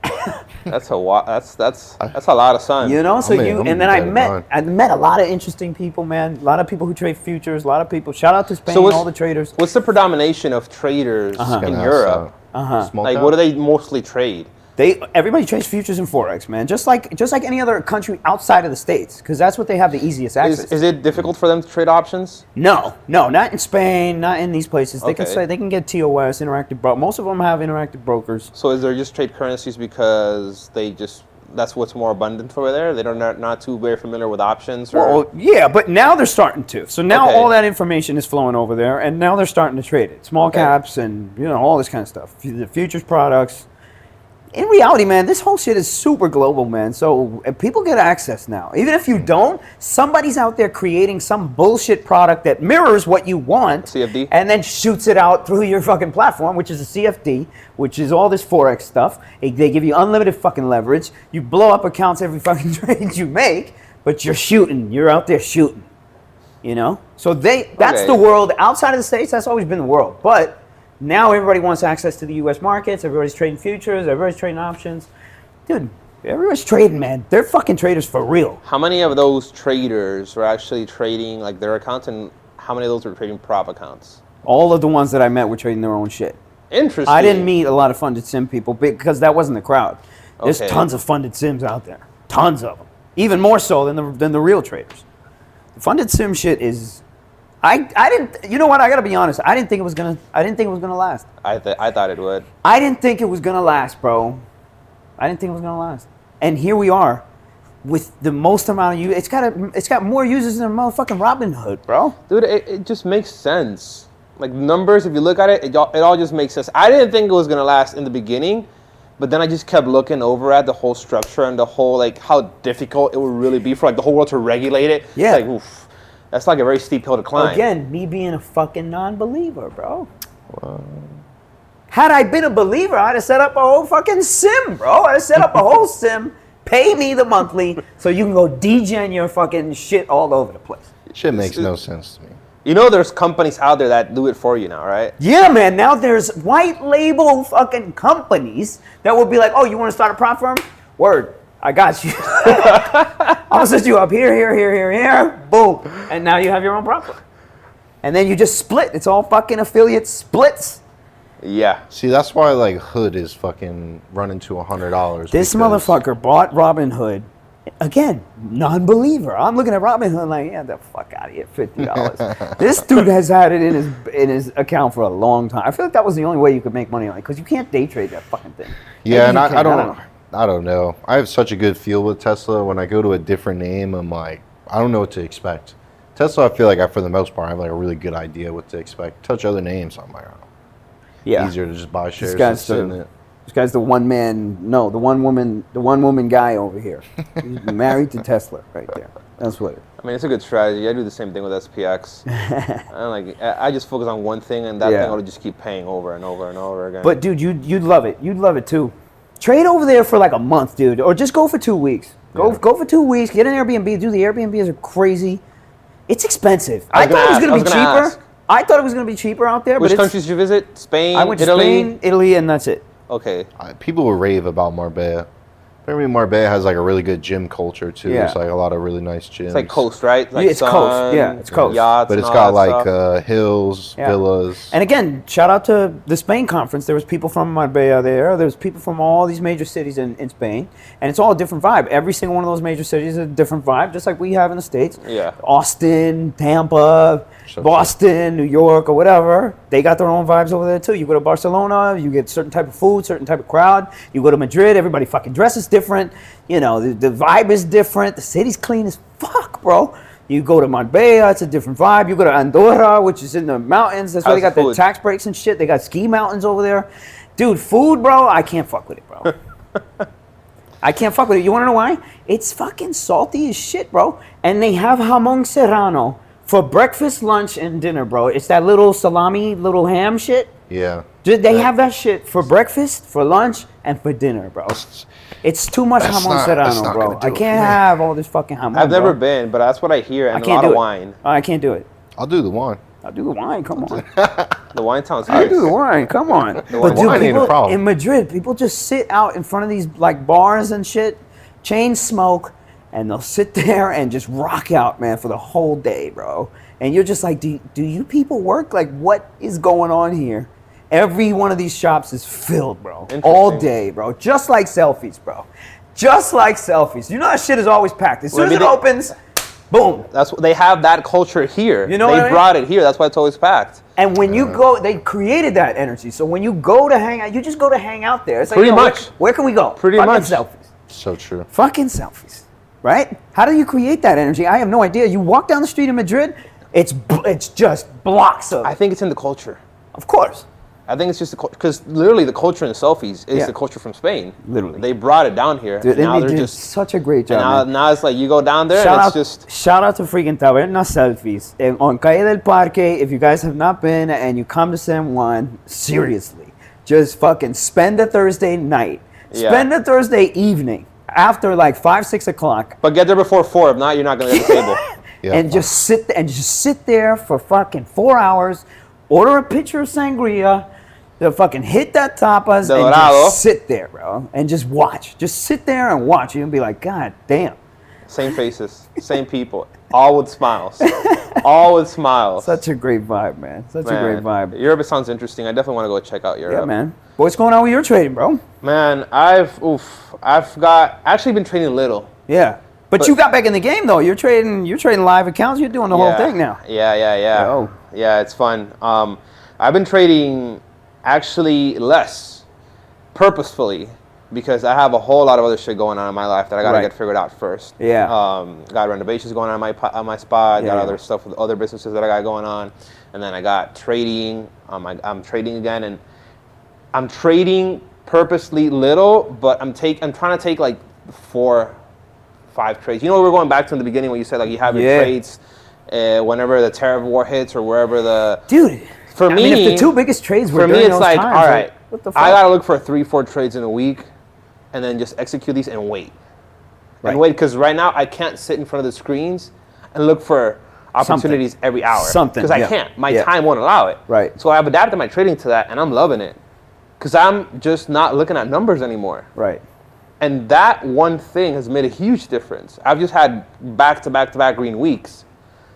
That's a lot of sun. I met a lot of interesting people, man. A lot of people who trade futures. A lot of people. Shout out to Spain, all the traders. What's the predomination of traders in Europe? Like, what do they mostly trade? Everybody trades futures and forex, man. Just like any other country outside of the States, because that's what they have the easiest access. Is it difficult for them to trade options? No, not in Spain, not in these places. They can get TOS, interactive broker. Most of them have interactive brokers. So is there just trade currencies because that's what's more abundant over there? They're not too very familiar with options? Well, yeah, but now they're starting to. So now all that information is flowing over there, and now they're starting to trade it. Small caps and all this kind of stuff. The futures products. In reality, man, this whole shit is super global, man. So people get access now. Even if you don't, somebody's out there creating some bullshit product that mirrors what you want. CFD. And then shoots it out through your fucking platform, which is a CFD, which is all this Forex stuff. They give you unlimited fucking leverage. You blow up accounts every fucking trade you make, but you're shooting. You're out there shooting. So that's the world. Outside of the States, that's always been the world. But now everybody wants access to the U.S. markets. Everybody's trading futures. Everybody's trading options. Dude, everybody's trading, man. They're fucking traders for real. How many of those traders are actually trading like their accounts, and how many of those are trading prop accounts? All of the ones that I met were trading their own shit. Interesting. I didn't meet a lot of funded sim people because that wasn't the crowd. There's tons of funded sims out there. Tons of them. Even more so than the real traders. The funded sim shit is... I didn't. You know what? I gotta be honest. I didn't think it was gonna last. I thought it would. I didn't think it was gonna last, bro. I didn't think it was gonna last. And here we are, with the most amount of users. It's got more users than motherfucking Robinhood, bro. Dude, it just makes sense. Like numbers, if you look at it, it all just makes sense. I didn't think it was gonna last in the beginning, but then I just kept looking over at the whole structure and the whole how difficult it would really be for the whole world to regulate it. Yeah. It's oof. That's like a very steep hill to climb. Again, me being a fucking non-believer, bro. Wow. Had I been a believer, I'd have set up a whole fucking sim, bro. I'd have set up a whole sim, pay me the monthly, so you can go degen your fucking shit all over the place. Shit makes no sense to me. There's companies out there that do it for you now, right? Yeah, man. Now there's white label fucking companies that will be like, oh, you want to start a prop firm? Word. I got you. I'll set you up here, boom. And now you have your own prop firm. And then you just split. It's all fucking affiliate splits. Yeah. See, that's why Hood is fucking running to $100. This motherfucker bought Robinhood. Again, non-believer. I'm looking at Robinhood like, yeah, the fuck out of here, $50. This dude has had it in his account for a long time. I feel like that was the only way you could make money on it, because you can't day trade that fucking thing. Yeah, and I don't know. I have such a good feel with Tesla. When I go to a different name, I'm like, I don't know what to expect. Tesla, I feel like for the most part, I have a really good idea what to expect. Touch other names, I'm like, easier to just buy shares and sit in it. This guy's the one woman guy over here. He's married to Tesla right there. That's what it is. I mean, it's a good strategy. I do the same thing with SPX. I just focus on one thing, and that thing will just keep paying over and over and over again. But dude, you'd love it. You'd love it too. Trade over there for a month, dude, or just go for 2 weeks. Go for 2 weeks. Get an Airbnb. Dude, the Airbnbs are crazy. It's expensive. I thought it was going to be cheaper. I thought it was going to be cheaper out there. Which countries did you visit? Spain, I went to Italy? Spain, Italy, and that's it. Okay. People will rave about Marbella. I mean, Marbella has like a really good gym culture too. Yeah. There's like a lot of really nice gyms. It's like coast, right? Like It's coast. Yeah, it's coast. Yachts, but it's and got all that like stuff. hills, villas. And again, shout out to the Spain conference. There was people from Marbella there. There's people from all these major cities in Spain. And it's all a different vibe. Every single one of those major cities is a different vibe, just like we have in the States. Yeah. Austin, Tampa, Boston, New York, or whatever. They got their own vibes over there too. You go to Barcelona, you get certain type of food, certain type of crowd. You go to Madrid, everybody fucking dresses different. You know, the vibe is different. The city's clean as fuck, bro. You go to Marbella, it's a different vibe. You go to Andorra, which is in the mountains. That's where they got the tax breaks and shit. They got ski mountains over there. Dude, food, bro, I can't fuck with it, bro. I can't fuck with it. You want to know why? It's fucking salty as shit, bro. And they have jamón serrano for breakfast, lunch, and dinner, bro. It's that little salami, little ham shit. Yeah. They have that shit for breakfast, for lunch, and for dinner, bro. It's too much jamón serrano, bro. I can't have all this fucking jamón. I've never been, but that's what I hear, and a lot of wine. I can't do it. I'll do the wine. I'll do the wine. Come on. The wine sounds I'll nice. do the wine. Come on. But dude, people in Madrid, people just sit out in front of these like bars and shit, chain smoke, and they'll sit there and just rock out, man, for the whole day, bro. And you're just like, do you people work? Like, what is going on here? Every one of these shops is filled, bro. All day, bro. Just like selfies, bro. Just like selfies. You know that shit is always packed. As soon as it opens, boom. That's what they have that culture here. You know they brought it here. That's why it's always packed. And when you go, they created that energy. So when you go to hang out, you just go to hang out there. It's like, pretty much. Where can we go? Pretty fucking much. Selfies. So true. Fucking selfies. Right? How do you create that energy? I have no idea. You walk down the street in Madrid, it's just blocks of it. I think it's in the culture. Of course. I think it's just the culture, because literally the culture in selfies is the culture from Spain. Literally. They brought it down here. Dude, now they they're did just such a great job. now it's like you go down there Shout and out, it's just... Shout out to freaking Taberna Selfies. On Calle del Parque, if you guys have not been and you come to San Juan, seriously, just fucking spend a Thursday night. Yeah. Spend a Thursday evening after like 5, 6 o'clock. But get there before 4. If not, you're not going to get the table. And just sit there for fucking 4 hours, order a pitcher of sangria, they'll fucking hit that tapas and just sit there, bro, and just watch. Just sit there and watch. You'll be like, God damn. Same faces, same people, all with smiles. All with smiles. Such a great vibe, man. Such a great vibe. Europe sounds interesting. I definitely want to go check out Europe. Yeah, man. What's going on with your trading, bro? Man, I've actually been trading a little. Yeah. But you got back in the game though. You're trading live accounts. You're doing the whole thing now. Yeah. Yo. Yeah, it's fun. I've been trading actually less purposefully because I have a whole lot of other shit going on in my life that I gotta get figured out first. Yeah. Got renovations going on my spot. Got other stuff with other businesses that I got going on, and then I got trading. I'm trading again, and I'm trading purposely little, but I'm trying to take like 4, 5 trades. You know, we were going back to the beginning when you said like you have your trades whenever the tariff war hits or wherever the dude. For me, if the 2 biggest trades were for me, it's like, times, all right, what the fuck? I gotta look for 3, 4 trades in a week, and then just execute these and wait, because right now I can't sit in front of the screens and look for opportunities every hour. Because I can't. My time won't allow it. Right. So I've adapted my trading to that, and I'm loving it, because I'm just not looking at numbers anymore. Right. And that one thing has made a huge difference. I've just had back-to-back green weeks.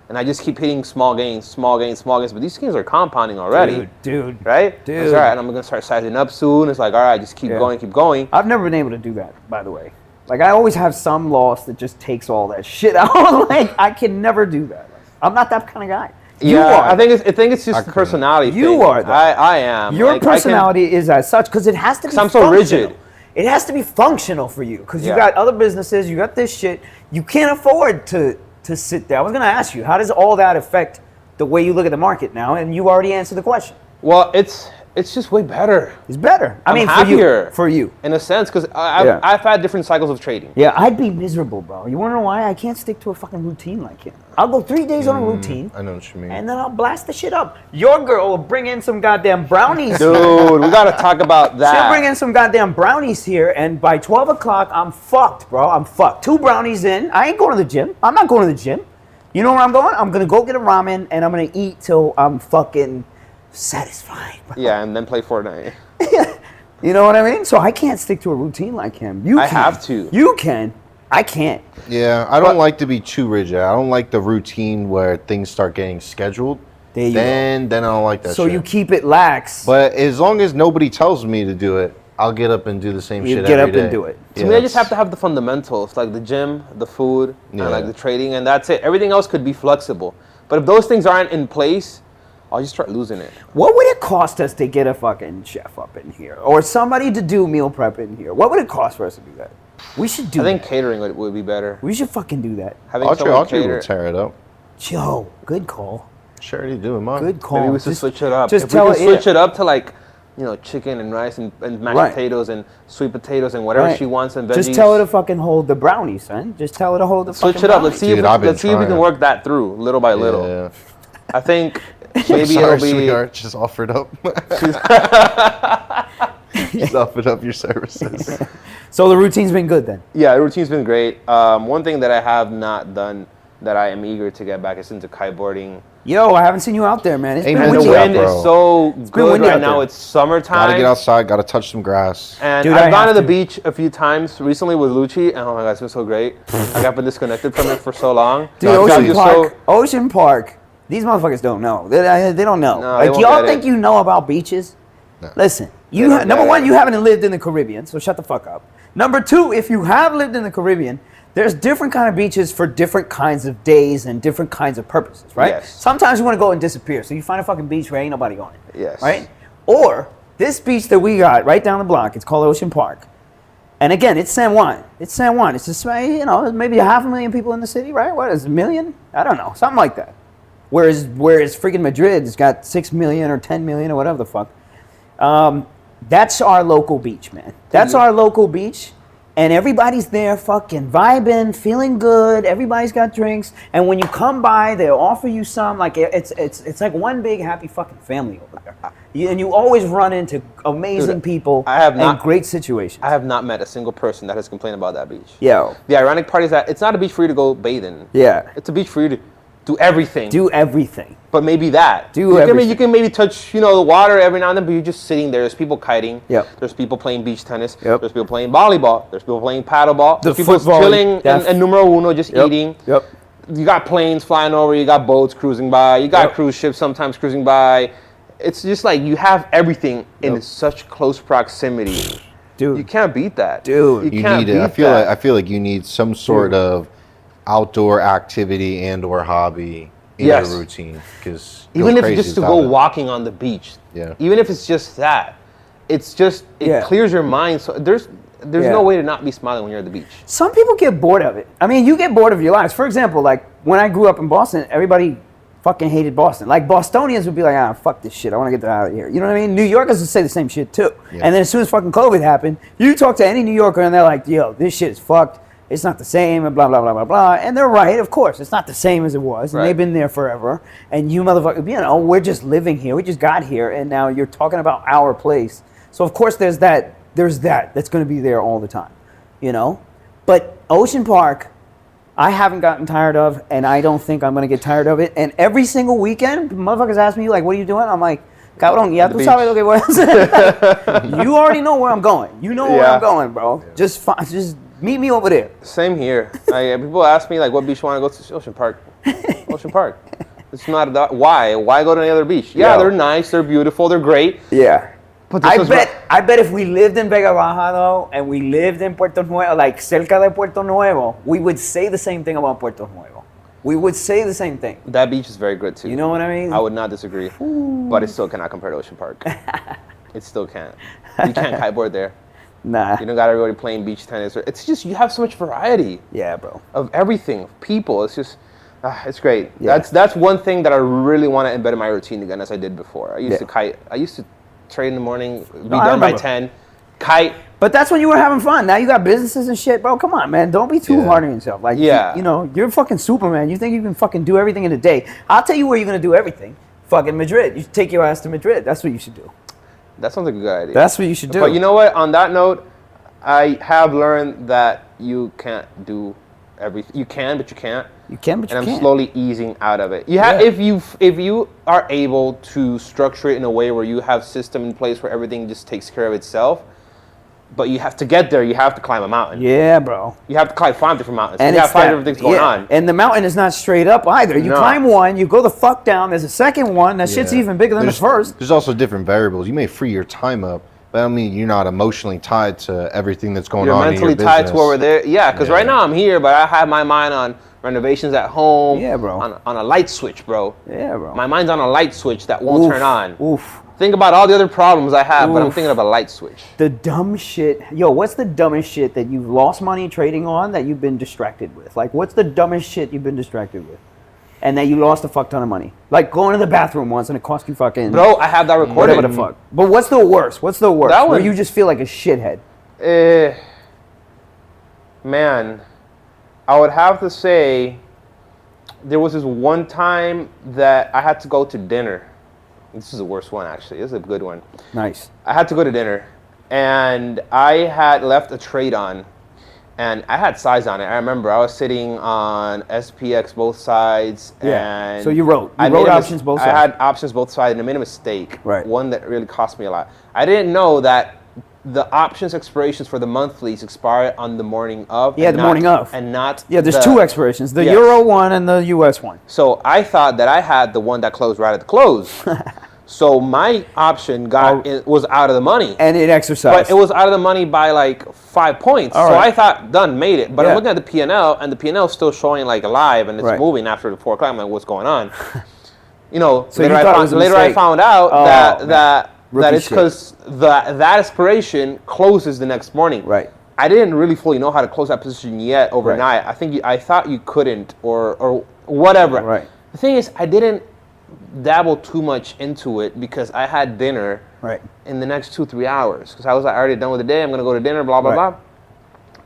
And I just keep hitting small gains. But these gains are compounding already. Dude. Right? Dude. It's all right, and I'm going to start sizing up soon. It's like, all right, just keep going. I've never been able to do that, by the way. Like, I always have some loss that just takes all that shit out. Like, I can never do that. I'm not that kind of guy. You are. I think it's just a personality thing. You are, though. I am. Your personality is as such, because it has to be I'm so rigid. It has to be functional for you, because you got other businesses, you got this shit. You can't afford to sit there. I was going to ask you, how does all that affect the way you look at the market now? And you already answered the question. Well, it's just way better. It's better. I'm happier. For you. In a sense, because I've had different cycles of trading. Yeah, I'd be miserable, bro. You want to know why? I can't stick to a fucking routine like him. I'll go 3 days on a routine. I know what you mean. And then I'll blast the shit up. Your girl will bring in some goddamn brownies. Dude, we got to talk about that. She'll bring in some goddamn brownies here, and by 12 o'clock, I'm fucked, bro. I'm fucked. 2 brownies in. I ain't going to the gym. I'm not going to the gym. You know where I'm going? I'm going to go get a ramen, and I'm going to eat till I'm fucking satisfied, bro. Yeah, and then play Fortnite. You know what I mean? So I can't stick to a routine like him. You I can. have to. You can. I can't. Yeah, I don't like to be too rigid. I don't like the routine where things start getting scheduled. Then I don't like that shit. So you keep it lax. But as long as nobody tells me to do it, I'll get up and do the same shit every day. You get up and do it. To me, I just have to have the fundamentals, like the gym, the food, and like the trading, and that's it. Everything else could be flexible. But if those things aren't in place, I'll just start losing it. What would it cost us to get a fucking chef up in here? Or somebody to do meal prep in here? What would it cost for us to do that? We should do that. I think catering would be better. We should fucking do that. Audrey will tear it up. Yo, good call. Sure, already doing mine. Good call. Maybe we should switch it up. Just if we tell can switch it up to like, chicken and rice and mashed potatoes and sweet potatoes and whatever she wants and veggies. Just tell her to fucking hold the brownies, son. Just tell her to hold the fucking switch it up. Let's see brownies. if we can work that through little by little. Yeah. I think maybe Sorry, it'll be. Sweetheart, just offered up. Just offered up your services. So the routine's been good then? Yeah, the routine's been great. One thing that I have not done that I am eager to get back is into kiteboarding. Yo, I haven't seen you out there, man. It's been And windy the out wind there. is so good right now. It's summertime. Gotta get outside, gotta touch some grass. And Dude, I've gone to the beach a few times recently with Lucci, and oh my god, it's been so great. I got been disconnected from it for so long. Dude, Ocean Park. These motherfuckers don't know. They don't know. No, like, y'all think you know about beaches? No. Listen, number one, you haven't lived in the Caribbean, so shut the fuck up. Number two, if you have lived in the Caribbean, there's different kind of beaches for different kinds of days and different kinds of purposes, right? Yes. Sometimes you want to go and disappear, so you find a fucking beach where ain't nobody going. Yes. Right? Or this beach that we got right down the block, it's called Ocean Park. And again, it's San Juan. It's San Juan. It's just, maybe 500,000 people in the city, right? What is it, 1 million? I don't know. Something like that. Whereas freaking Madrid has got 6 million or 10 million or whatever the fuck. That's our local beach, man. That's our local beach. And everybody's there fucking vibing, feeling good. Everybody's got drinks. And when you come by, they'll offer you some. Like, it's like one big happy fucking family over there. And you always run into amazing people and great situations. I have not met a single person that has complained about that beach. Yeah. The ironic part is that it's not a beach for you to go bathe in. Yeah. It's a beach for you to do everything. Do everything. But maybe that. You can maybe touch, the water every now and then, but you're just sitting there. There's people kiting. Yep. There's people playing beach tennis. Yep. There's people playing volleyball. There's people playing paddleball. There's people chilling and numero uno, just eating. Yep. You got planes flying over. You got boats cruising by. You got cruise ships sometimes cruising by. It's just like you have everything in such close proximity. Dude. You can't beat that. Dude. You need it. I feel like you need some sort of outdoor activity and or hobby in your routine, because even if it's just to go walking on the beach, even if it's just that, it clears your mind. So there's no way to not be smiling when you're at the beach. Some people get bored of it. I mean, you get bored of your lives. For example, like when I grew up in Boston, everybody fucking hated Boston. Like Bostonians would be like, fuck this shit, I want to get out of here. You know what I mean? New Yorkers would say the same shit too. Yeah. And then as soon as fucking COVID happened, you talk to any New Yorker and they're like, yo, this shit is fucked. It's not the same, and blah, blah, blah, blah, blah. And they're right, of course. It's not the same as it was. And they've been there forever. And you motherfuckers, we're just living here. We just got here. And now you're talking about our place. So, of course, there's that that's going to be there all the time, But Ocean Park, I haven't gotten tired of, and I don't think I'm going to get tired of it. And every single weekend, motherfuckers ask me, like, what are you doing? I'm like, cabrón, ya tú sabes lo que voy a hacer. You already know where I'm going. You know where I'm going, bro. Yeah. Just meet me over there. Same here. People ask me, like, what beach you want to go to? Ocean Park. Ocean Park. It's not that. Why? Why go to any other beach? Yeah, they're nice. They're beautiful. They're great. Yeah. But I bet if we lived in Vega Baja, though, and we lived in Puerto Nuevo, like cerca de Puerto Nuevo, we would say the same thing about Puerto Nuevo. We would say the same thing. That beach is very good, too. You know what I mean? I would not disagree. Ooh. But it still cannot compare to Ocean Park. It still can't. You can't kiteboard there. Nah. You don't got everybody playing beach tennis. It's just, you have so much variety. Yeah, bro. Of everything. People. It's just, it's great. Yeah. That's one thing that I really want to embed in my routine again, as I did before. I used to kite. I used to trade in the morning, be done by 10, kite. But that's when you were having fun. Now you got businesses and shit, bro. Come on, man. Don't be too hard on yourself. Like, you're fucking Superman. You think you can fucking do everything in a day. I'll tell you where you're going to do everything. Fucking Madrid. You should take your ass to Madrid. That's what you should do. That sounds like a good idea. That's what you should do. But you know what? On that note, I have learned that you can't do You can, but you can't. You can, but you can't. can't. And I'm slowly easing out of it. If you are able to structure it in a way where you have system in place where everything just takes care of itself, but you have to get there. You have to climb a mountain. Yeah, bro. You have to climb 5 different mountains. And you have 5 different things going on. And the mountain is not straight up either. You climb one, you go the fuck down. There's a second one. That shit's even bigger than the first. There's also different variables. You may free your time up, but I mean, you're not emotionally tied to everything that's going on in your business. You're mentally tied to over there. Yeah, because right now I'm here, but I have my mind on renovations at home. Yeah, bro. On a light switch, bro. Yeah, bro. My mind's on a light switch that won't turn on. Oof. Think about all the other problems I have, but I'm thinking of a light switch. The dumb shit. Yo, what's the dumbest shit that you've lost money trading on that you've been distracted with? Like, what's the dumbest shit you've been distracted with? And that you lost a fuck ton of money? Like going to the bathroom once and it cost you fucking... Bro, I have that recorded. Whatever the fuck. But what's the worst? What's the worst? Where you just feel like a shithead? Man, I would have to say there was this one time that I had to go to dinner. This is the worst one, actually. This is a good one. Nice. I had to go to dinner, and I had left a trade on, and I had size on it. I remember I was sitting on SPX both sides. Yeah. And so you wrote options both sides. I had options both sides, and I made a mistake. Right. One that really cost me a lot. I didn't know that the options expirations for the monthlies expire on the morning of. Yeah, the morning of. And not. Yeah, there's 2 expirations: the Euro one and the US one. So I thought that I had the one that closed right at the close. So my option was out of the money. And it exercised. But it was out of the money by like 5 points. So I thought, done, made it. But I'm looking at the P&L, and the P&L is still showing like live, and it's moving after the 4 o'clock. I'm like, what's going on? You know, so later I found out that it's because that expiration closes the next morning. Right. I didn't really fully know how to close that position yet overnight. Right. I thought you couldn't or whatever. Right. The thing is, I didn't dabble too much into it because I had dinner in the next 2-3 hours. Because I was already done with the day. I'm going to go to dinner, blah, blah, blah.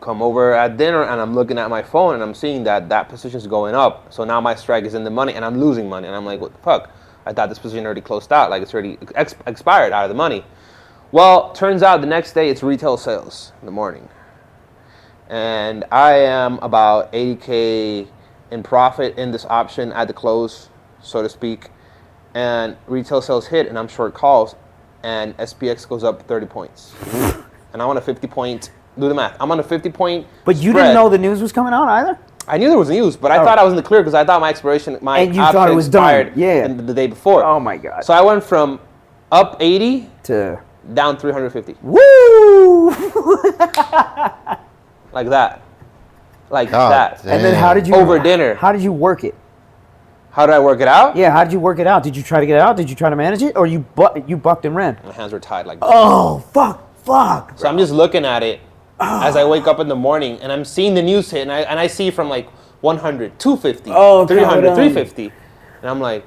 Come over at dinner, and I'm looking at my phone, and I'm seeing that position is going up. So now my strike is in the money, and I'm losing money. And I'm like, what the fuck? I thought this position already closed out. Like, it's already expired out of the money. Well, turns out the next day, it's retail sales in the morning. And I am about 80K in profit in this option at the close, so to speak. And retail sales hit, and I'm short calls, and SPX goes up 30 points. And I'm on a 50-point, do the math, I'm on a 50-point But you didn't know the news was coming out either? I knew there was news, but I thought I was in the clear because I thought my expiration, and you thought it was expired done. the day before. Oh my God. So I went from up 80 to down 350. Woo! Like that. Like that. Damn. And then how did you... Over dinner. How did you work it? How did I work it out? Yeah, how did you work it out? Did you try to get it out? Did you try to manage it? Or you bucked and ran? My hands were tied like that. Oh, fuck. So I'm just looking at it as I wake up in the morning, and I'm seeing the news hit, and I see from like 100, 250, 300, 350. And I'm like,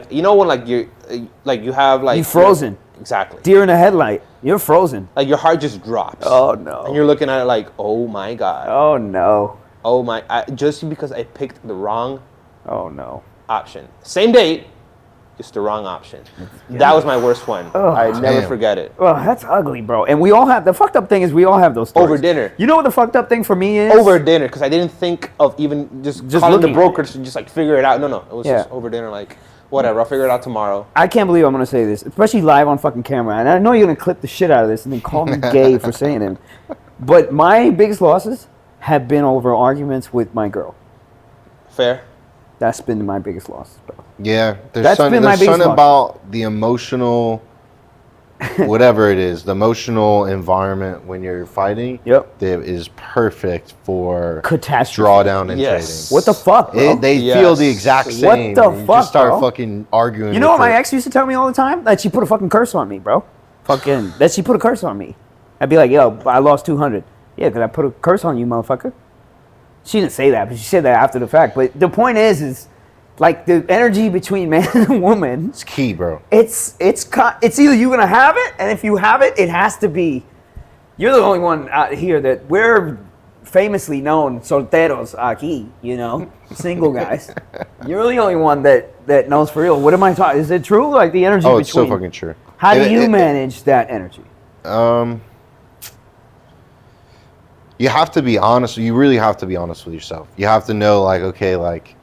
you know when you have like... You frozen. Exactly. Deer in the headlight. You're frozen. Like your heart just drops. Oh, no. And you're looking at it like, oh my God. Oh, no. Oh my, just because I picked the wrong option. Same date, just the wrong option. Yeah. That was my worst one. Oh, I never forget it. Well, that's ugly, bro. And we all have, the fucked up thing is we all have those stories. Over dinner. You know what the fucked up thing for me is? Over dinner, because I didn't think of even just calling the brokers to just like figure it out. No, it was just over dinner, like, whatever, I'll figure it out tomorrow. I can't believe I'm going to say this, especially live on fucking camera. And I know you're going to clip the shit out of this and then call me gay for saying it. But my biggest losses have been over arguments with my girl. Fair. That's been my biggest loss, bro. Yeah, there's something about the emotional, whatever it is, the emotional environment when you're fighting. Yep. That is perfect for catastrophe drawdown in trading. What the fuck, bro? They feel the exact same. What the fuck, just start fucking arguing. You know what my ex used to tell me all the time? That she put a fucking curse on me, bro. That she put a curse on me. I'd be like, yo, I lost 200. Yeah, because I put a curse on you, motherfucker. She didn't say that, but she said that after the fact. But the point is like the energy between man and woman. It's key, bro. It's either you're gonna have it, and if you have it, it has to be. You're the only one out here that we're famously known solteros aquí. You know, single guys. You're the only one that knows for real. What am I talking? Is it true? Like the energy between. It's so fucking true. How do you manage that energy? you have to be honest. You really have to be honest with yourself. You have to know, like, okay, like,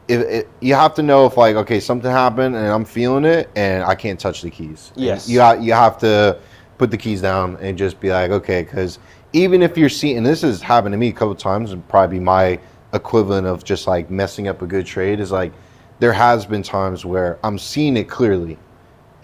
you have to know if, like, okay, something happened and I'm feeling it and I can't touch the keys. Yes. And you have to put the keys down and just be like, okay, because even if you're seeing, and this has happened to me a couple of times, and probably my equivalent of just like messing up a good trade is like, there has been times where I'm seeing it clearly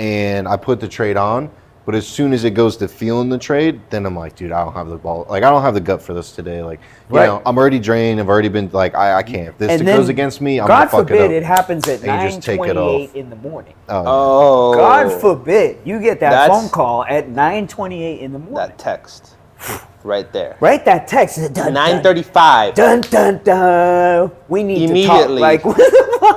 and I put the trade on, but as soon as it goes to feeling the trade, then I'm like, dude, I don't have the ball. Like, I don't have the gut for this today. Like, you know, I'm already drained. I've already been like, I can't. If this goes against me, I'm going to fuck it up. God forbid it happens at 9:28 in the morning. Oh. God forbid you get that phone call at 9:28 in the morning. That text right there. Right, that text. 9:35. Dun, dun, dun. We need to talk. Like,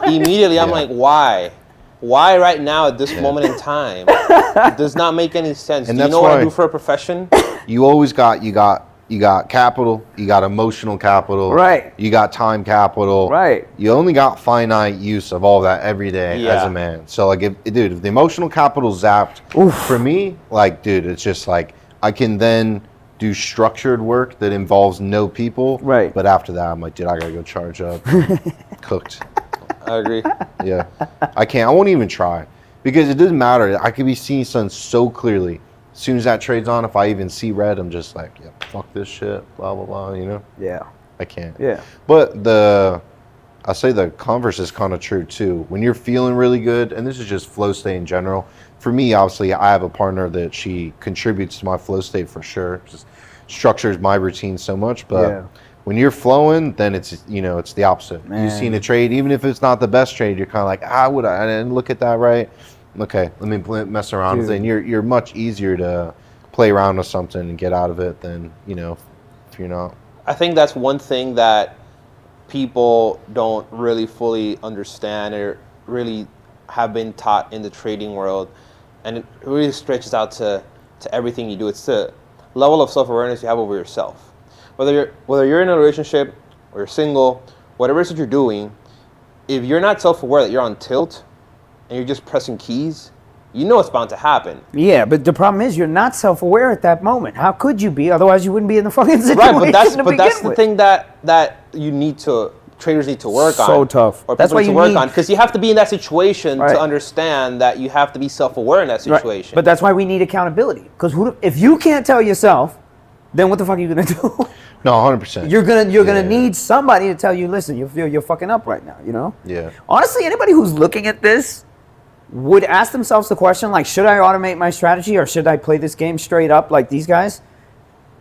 immediately, I'm like, why? Why right now at this moment in time? It does not make any sense. And do you know what I do for a profession? You always got you got capital, you got emotional capital, right? You got time capital, right? You only got finite use of all that every day as a man. So like, if the emotional capital zapped, for me, like, dude, it's just like I can then do structured work that involves no people, right? But after that, I'm like, dude, I gotta go charge up, cooked. I agree. Yeah, I can't. I won't even try because it doesn't matter. I could be seeing something so clearly. As soon as that trade's on, if I even see red, I'm just like, yeah, fuck this shit, blah blah blah. You know? Yeah. I can't. Yeah. But I say the converse is kind of true too. When you're feeling really good, and this is just flow state in general. For me, obviously, I have a partner that she contributes to my flow state for sure. Just structures my routine so much, but. When you're flowing, then it's the opposite. You've seen a trade, even if it's not the best trade, you're kind of like, I didn't look at that right. Okay, let me mess around with it. And you're much easier to play around with something and get out of it than, if you're not. I think that's one thing that people don't really fully understand or really have been taught in the trading world. And it really stretches out to everything you do. It's the level of self-awareness you have over yourself. Whether you're in a relationship or you're single, whatever it is that you're doing, if you're not self-aware that you're on tilt and you're just pressing keys, you know it's bound to happen. Yeah, but the problem is you're not self-aware at that moment. How could you be? Otherwise, you wouldn't be in the fucking situation. Right, but that's the thing that traders need to work on. So tough. Or that's what you work on, because you have to be in that situation to understand that you have to be self-aware in that situation. Right. But that's why we need accountability. Because if you can't tell yourself, then what the fuck are you gonna do? No, 100%. You're gonna need somebody to tell you, listen, you're fucking up right now, you know? Yeah. Honestly, anybody who's looking at this would ask themselves the question, like, should I automate my strategy or should I play this game straight up like these guys?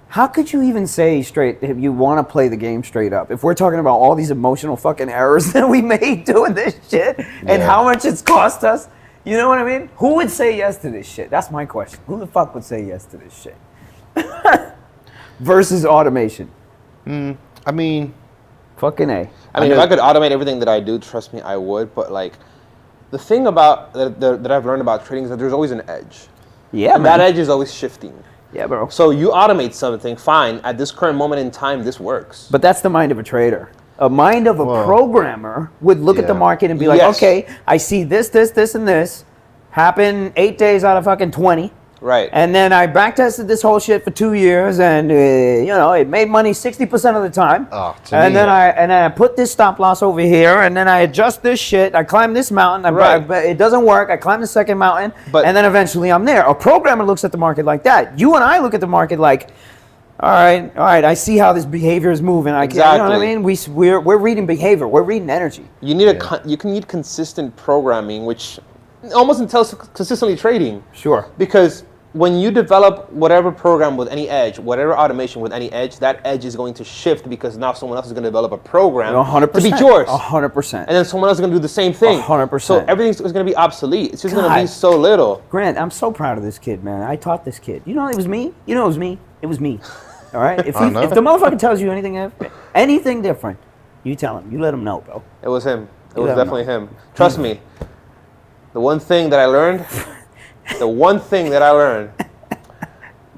How could you even say straight if you want to play the game straight up? If we're talking about all these emotional fucking errors that we made doing this shit and how much it's cost us, you know what I mean? Who would say yes to this shit? That's my question. Who the fuck would say yes to this shit? Versus automation. I mean, fucking A. I mean, if I could automate everything that I do, trust me, I would. But like, the thing about that I've learned about trading is that there's always an edge. Yeah, and that edge is always shifting. Yeah, bro. So you automate something, fine. At this current moment in time, this works. But that's the mind of a trader. A mind of a programmer would look at the market and be like, okay, I see this, and this happen 8 days out of fucking 20. Right. And then I backtested this whole shit for 2 years, and it made money 60% of the time. And then I put this stop loss over here, and then I adjust this shit. I climb this mountain. It doesn't work. I climb the second mountain, and then eventually I'm there. A programmer looks at the market like that. You and I look at the market like, all right. I see how this behavior is moving. Exactly. You know what I mean? We're reading behavior. We're reading energy. You need you can need consistent programming, which almost entails consistently trading. Sure. Because when you develop whatever program with any edge, whatever automation with any edge, that edge is going to shift because now someone else is going to develop a program 100%, to be yours. 100%. And then someone else is going to do the same thing. 100%. So everything is going to be obsolete. It's just going to be so little. Grant, I'm so proud of this kid, man. I taught this kid. You know it was me? You know it was me. It was me. All right? If the motherfucker tells you anything different, you tell him. You let him know, bro. It was him. It was definitely him. Trust me. The one thing that I learned,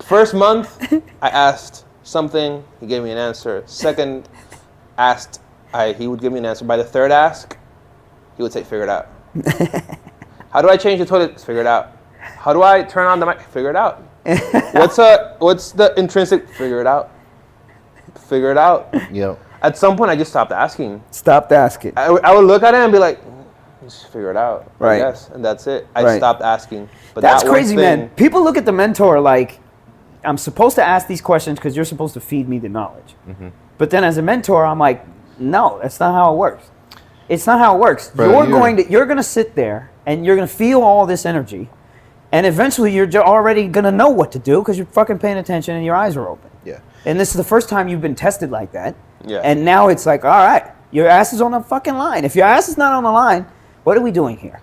first month, I asked something, he gave me an answer. Second, he would give me an answer. By the third ask, he would say, figure it out. How do I change the toilet? Figure it out. How do I turn on the mic? Figure it out. What's the intrinsic? Figure it out. Figure it out. Yep. At some point, I just stopped asking. Stopped asking. I would look at it and be like, just figure it out. Right. Yes, and that's it. I stopped asking. But that's that crazy, one thing, man. People look at the mentor like, I'm supposed to ask these questions because you're supposed to feed me the knowledge. Mm-hmm. But then as a mentor, I'm like, no, that's not how it works. It's not how it works. Bro, you're going to sit there and you're going to feel all this energy. And eventually you're already going to know what to do because you're fucking paying attention and your eyes are open. Yeah. And this is the first time you've been tested like that. Yeah. And now it's like, all right, your ass is on the fucking line. If your ass is not on the line, what are we doing here?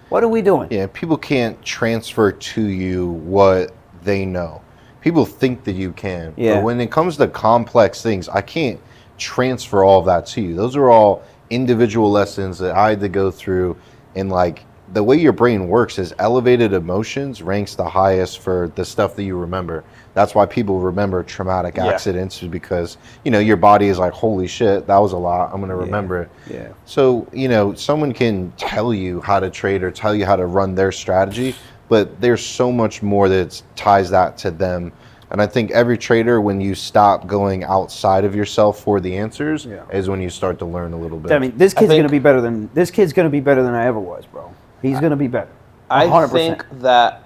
What are we doing? Yeah, people can't transfer to you what they know. People think that you can. Yeah. But when it comes to complex things, I can't transfer all of that to you. Those are all individual lessons that I had to go through. And like the way your brain works is elevated emotions ranks the highest for the stuff that you remember. That's why people remember traumatic accidents, because, your body is like, holy shit, that was a lot. I'm going to remember it. Yeah. So, someone can tell you how to trade or tell you how to run their strategy, but there's so much more that ties that to them. And I think every trader, when you stop going outside of yourself for the answers, is when you start to learn a little bit. I mean, this kid's going to be better than I ever was, bro. He's going to be better. 100%. I think that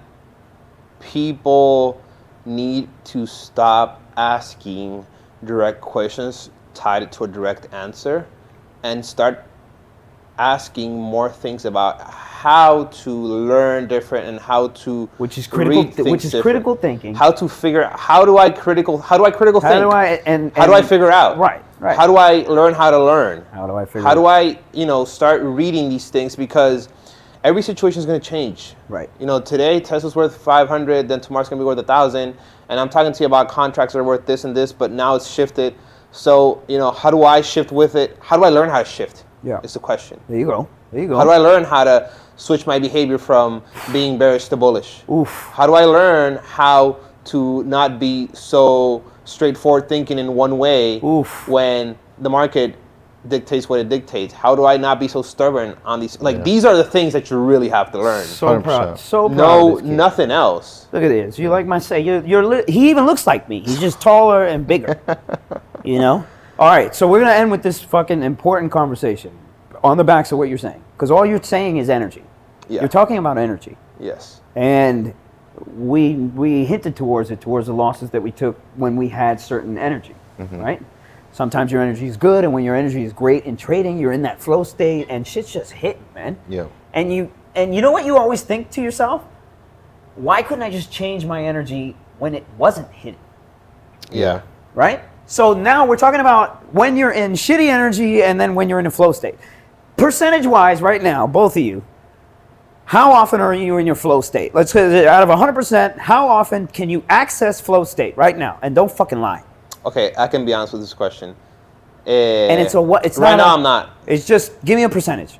people need to stop asking direct questions tied to a direct answer and start asking more things about how to learn different and how to critical thinking. How to figure out how do I critical think? How do I figure out? Right. How do I learn how to learn? How do I figure How do I, start reading these things, because every situation is going to change. Right. Today Tesla's worth 500, then tomorrow's going to be worth 1,000, and I'm talking to you about contracts that are worth this and this, but now it's shifted. So, how do I shift with it? How do I learn how to shift? Yeah. It's the question. There you go. How do I learn how to switch my behavior from being bearish to bullish? Oof. How do I learn how to not be so straightforward thinking in one way when the market dictates what it dictates? How do I not be so stubborn on these? These are the things that you really have to learn. So proud. So proud. No, nothing else. Look at this. You like my say? He even looks like me. He's just taller and bigger. All right. So we're gonna end with this fucking important conversation on the backs of what you're saying, because all you're saying is energy. Yeah. You're talking about energy. Yes. And we hinted towards the losses that we took when we had certain energy, right? Sometimes your energy is good, and when your energy is great in trading, you're in that flow state, and shit's just hitting, man. Yeah. And you know what you always think to yourself? Why couldn't I just change my energy when it wasn't hitting? Yeah. Right? So now we're talking about when you're in shitty energy and then when you're in a flow state. Percentage-wise, right now, both of you, how often are you in your flow state? Let's say out of 100%, how often can you access flow state right now? And don't fucking lie. Okay, I can be honest with this question. And it's what? It's right not now. I'm not. It's just give me a percentage.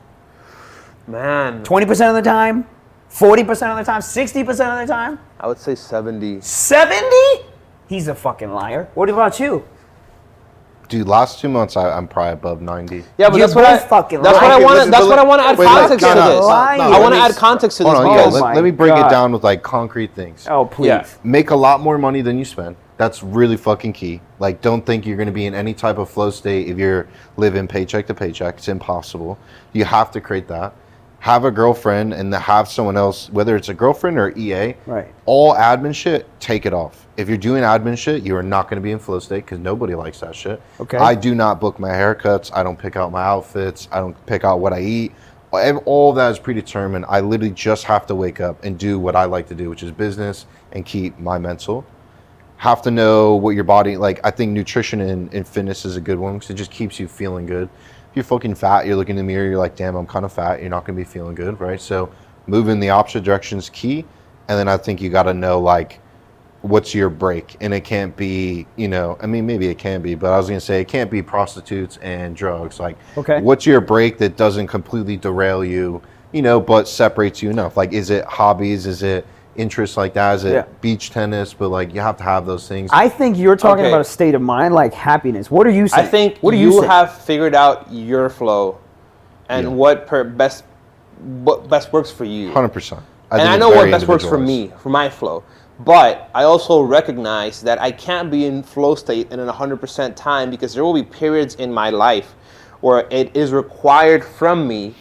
Man. 20% of the time, 40% of the time, 60% of the time. I would say 70. 70? He's a fucking liar. What about you? Dude, last 2 months I'm probably above 90. Yeah, but that's what I want to add context to this. I want to add context to this. Let me break it down with concrete things. Oh, please. Yeah. Make a lot more money than you spend. That's really fucking key. Don't think you're going to be in any type of flow state if you're living paycheck to paycheck. It's impossible. You have to create that. Have a girlfriend and have someone else, whether it's a girlfriend or EA, right? All admin shit, take it off. If you're doing admin shit, you are not going to be in flow state because nobody likes that shit. Okay. I do not book my haircuts. I don't pick out my outfits. I don't pick out what I eat. All of that is predetermined. I literally just have to wake up and do what I like to do, which is business and keep my mental. Have to know what your body, I think nutrition and fitness is a good one because it just keeps you feeling good. If you're fucking fat, you're looking in the mirror, you're like, damn, I'm kind of fat. You're not going to be feeling good, right? So moving in the opposite direction is key. And then I think you got to know, what's your break? And it can't be, maybe it can be, but I was going to say it can't be prostitutes and drugs. Okay. What's your break that doesn't completely derail you, but separates you enough? Is it hobbies? Is it interests like that? Is it beach tennis? But you have to have those things. I think you're talking about a state of mind, happiness. What are you saying? I think you have figured out your flow and what best works for you. 100%. And I know what best works for me, for my flow. But I also recognize that I can't be in flow state in 100% time, because there will be periods in my life where it is required from me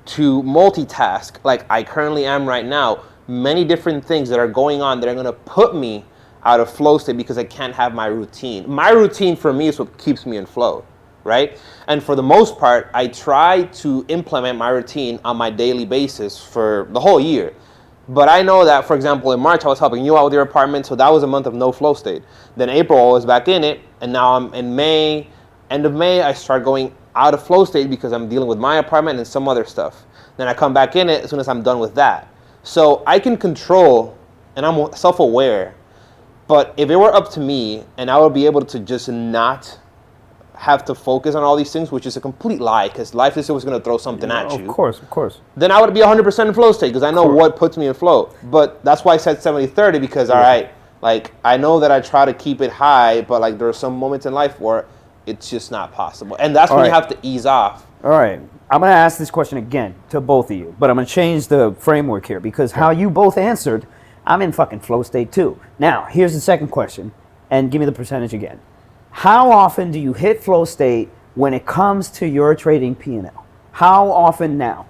to multitask, like I currently am right now. Many different things that are going on that are going to put me out of flow state because I can't have my routine. My routine for me is what keeps me in flow, right? And for the most part, I try to implement my routine on my daily basis for the whole year. But I know that, for example, in March, I was helping you out with your apartment, so that was a month of no flow state. Then April, I was back in it, and now I'm in May. End of May, I start going out of flow state because I'm dealing with my apartment and some other stuff. Then I come back in it as soon as I'm done with that. So I can control, and I'm self-aware. But if it were up to me, and I would be able to just not have to focus on all these things, which is a complete lie, because life is always going to throw something at you. Of course. Then I would be 100% in flow state, because I know what puts me in flow. But that's why I said 70-30, because, all right, like, I know that I try to keep it high, but, like, there are some moments in life where it's just not possible. And that's when you have to ease off. All right. I'm going to ask this question again to both of you, but I'm going to change the framework here, because how you both answered, I'm in fucking flow state too. Now, here's the second question, and give me the percentage again. How often do you hit flow state when it comes to your trading P&L? How often now?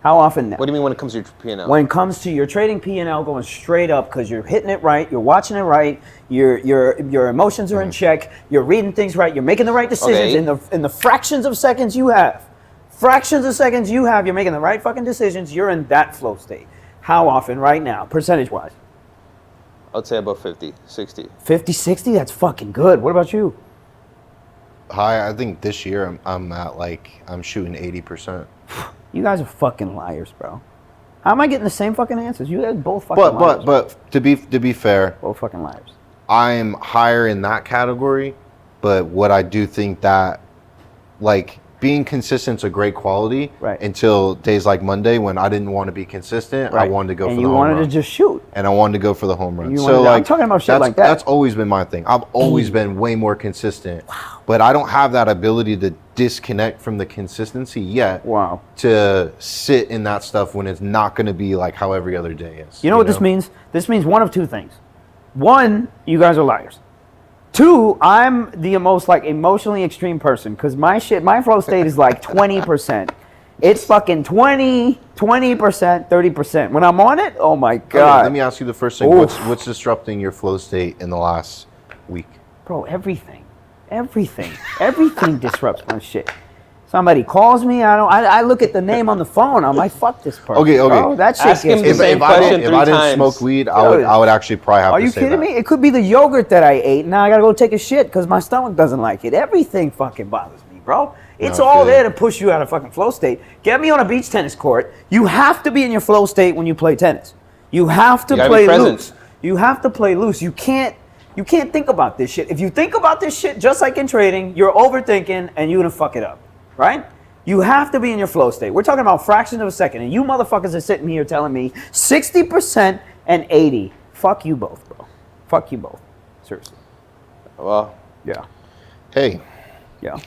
What do you mean when it comes to your P&L? When it comes to your trading P&L going straight up, because you're hitting it right, you're watching it right, your emotions are in check, you're reading things right, you're making the right decisions in the fractions of seconds you have. You're making the right fucking decisions, you're in that flow state. How often right now, percentage-wise? I'd say about 50, 60. 50, 60? That's fucking good. What about you? I think this year I'm shooting 80%. You guys are fucking liars, bro. How am I getting the same fucking answers? You guys both fucking liars. But to be fair, both fucking liars. I'm higher in that category, but what I do think that, like, being consistent is a great quality until days like Monday when I didn't want to be consistent. I wanted to go for the home run. And you wanted to just shoot. And I wanted to go for the home run. I'm talking about shit like that. That's always been my thing. I've always been way more consistent. Wow. But I don't have that ability to disconnect from the consistency yet. Wow. To sit in that stuff when it's not going to be like how every other day is. You know what this means? This means one of two things. One, you guys are liars. Two, I'm the most like emotionally extreme person, because my flow state is like 20%. It's fucking 20%, 30%. When I'm on it, oh my God. Okay, let me ask you the first thing. What's disrupting your flow state in the last week? Bro, everything disrupts my shit. Somebody calls me, I look at the name on the phone, I'm like, fuck this person. Okay. Bro, that shit Ask him gets the me. same question if I didn't smoke weed, I would actually probably have to say that. Are you kidding me? It could be the yogurt that I ate, now I gotta go take a shit because my stomach doesn't like it. Everything fucking bothers me, bro. It's all there to push you out of fucking flow state. Get me on a beach tennis court. You have to be in your flow state when you play tennis. You have to play loose. You have to play loose. You can't think about this shit. If you think about this shit just like in trading, you're overthinking and you're gonna fuck it up, right? You have to be in your flow state. We're talking about fractions of a second, and you motherfuckers are sitting here telling me 60% and 80. Fuck you both, bro. Fuck you both. Seriously. Well. Yeah. Hey. Yeah.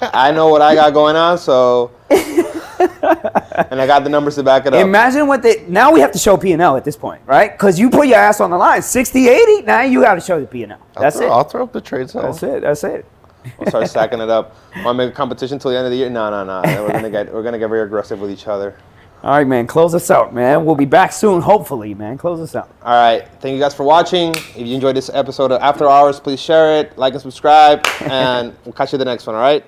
I know what I got going on, so. And I got the numbers to back it up. Imagine now we have to show P&L at this point, right? Because you put your ass on the line. 60, 80, now you got to show the P&L. I'll throw up the trade sale. That's it. We'll start stacking it up. Want to make a competition till the end of the year? No. We're gonna get very aggressive with each other. All right, man. Close us out, man. We'll be back soon, hopefully, man. Close us out. All right. Thank you guys for watching. If you enjoyed this episode of After Hours, please share it, like and subscribe, and we'll catch you in the next one. All right.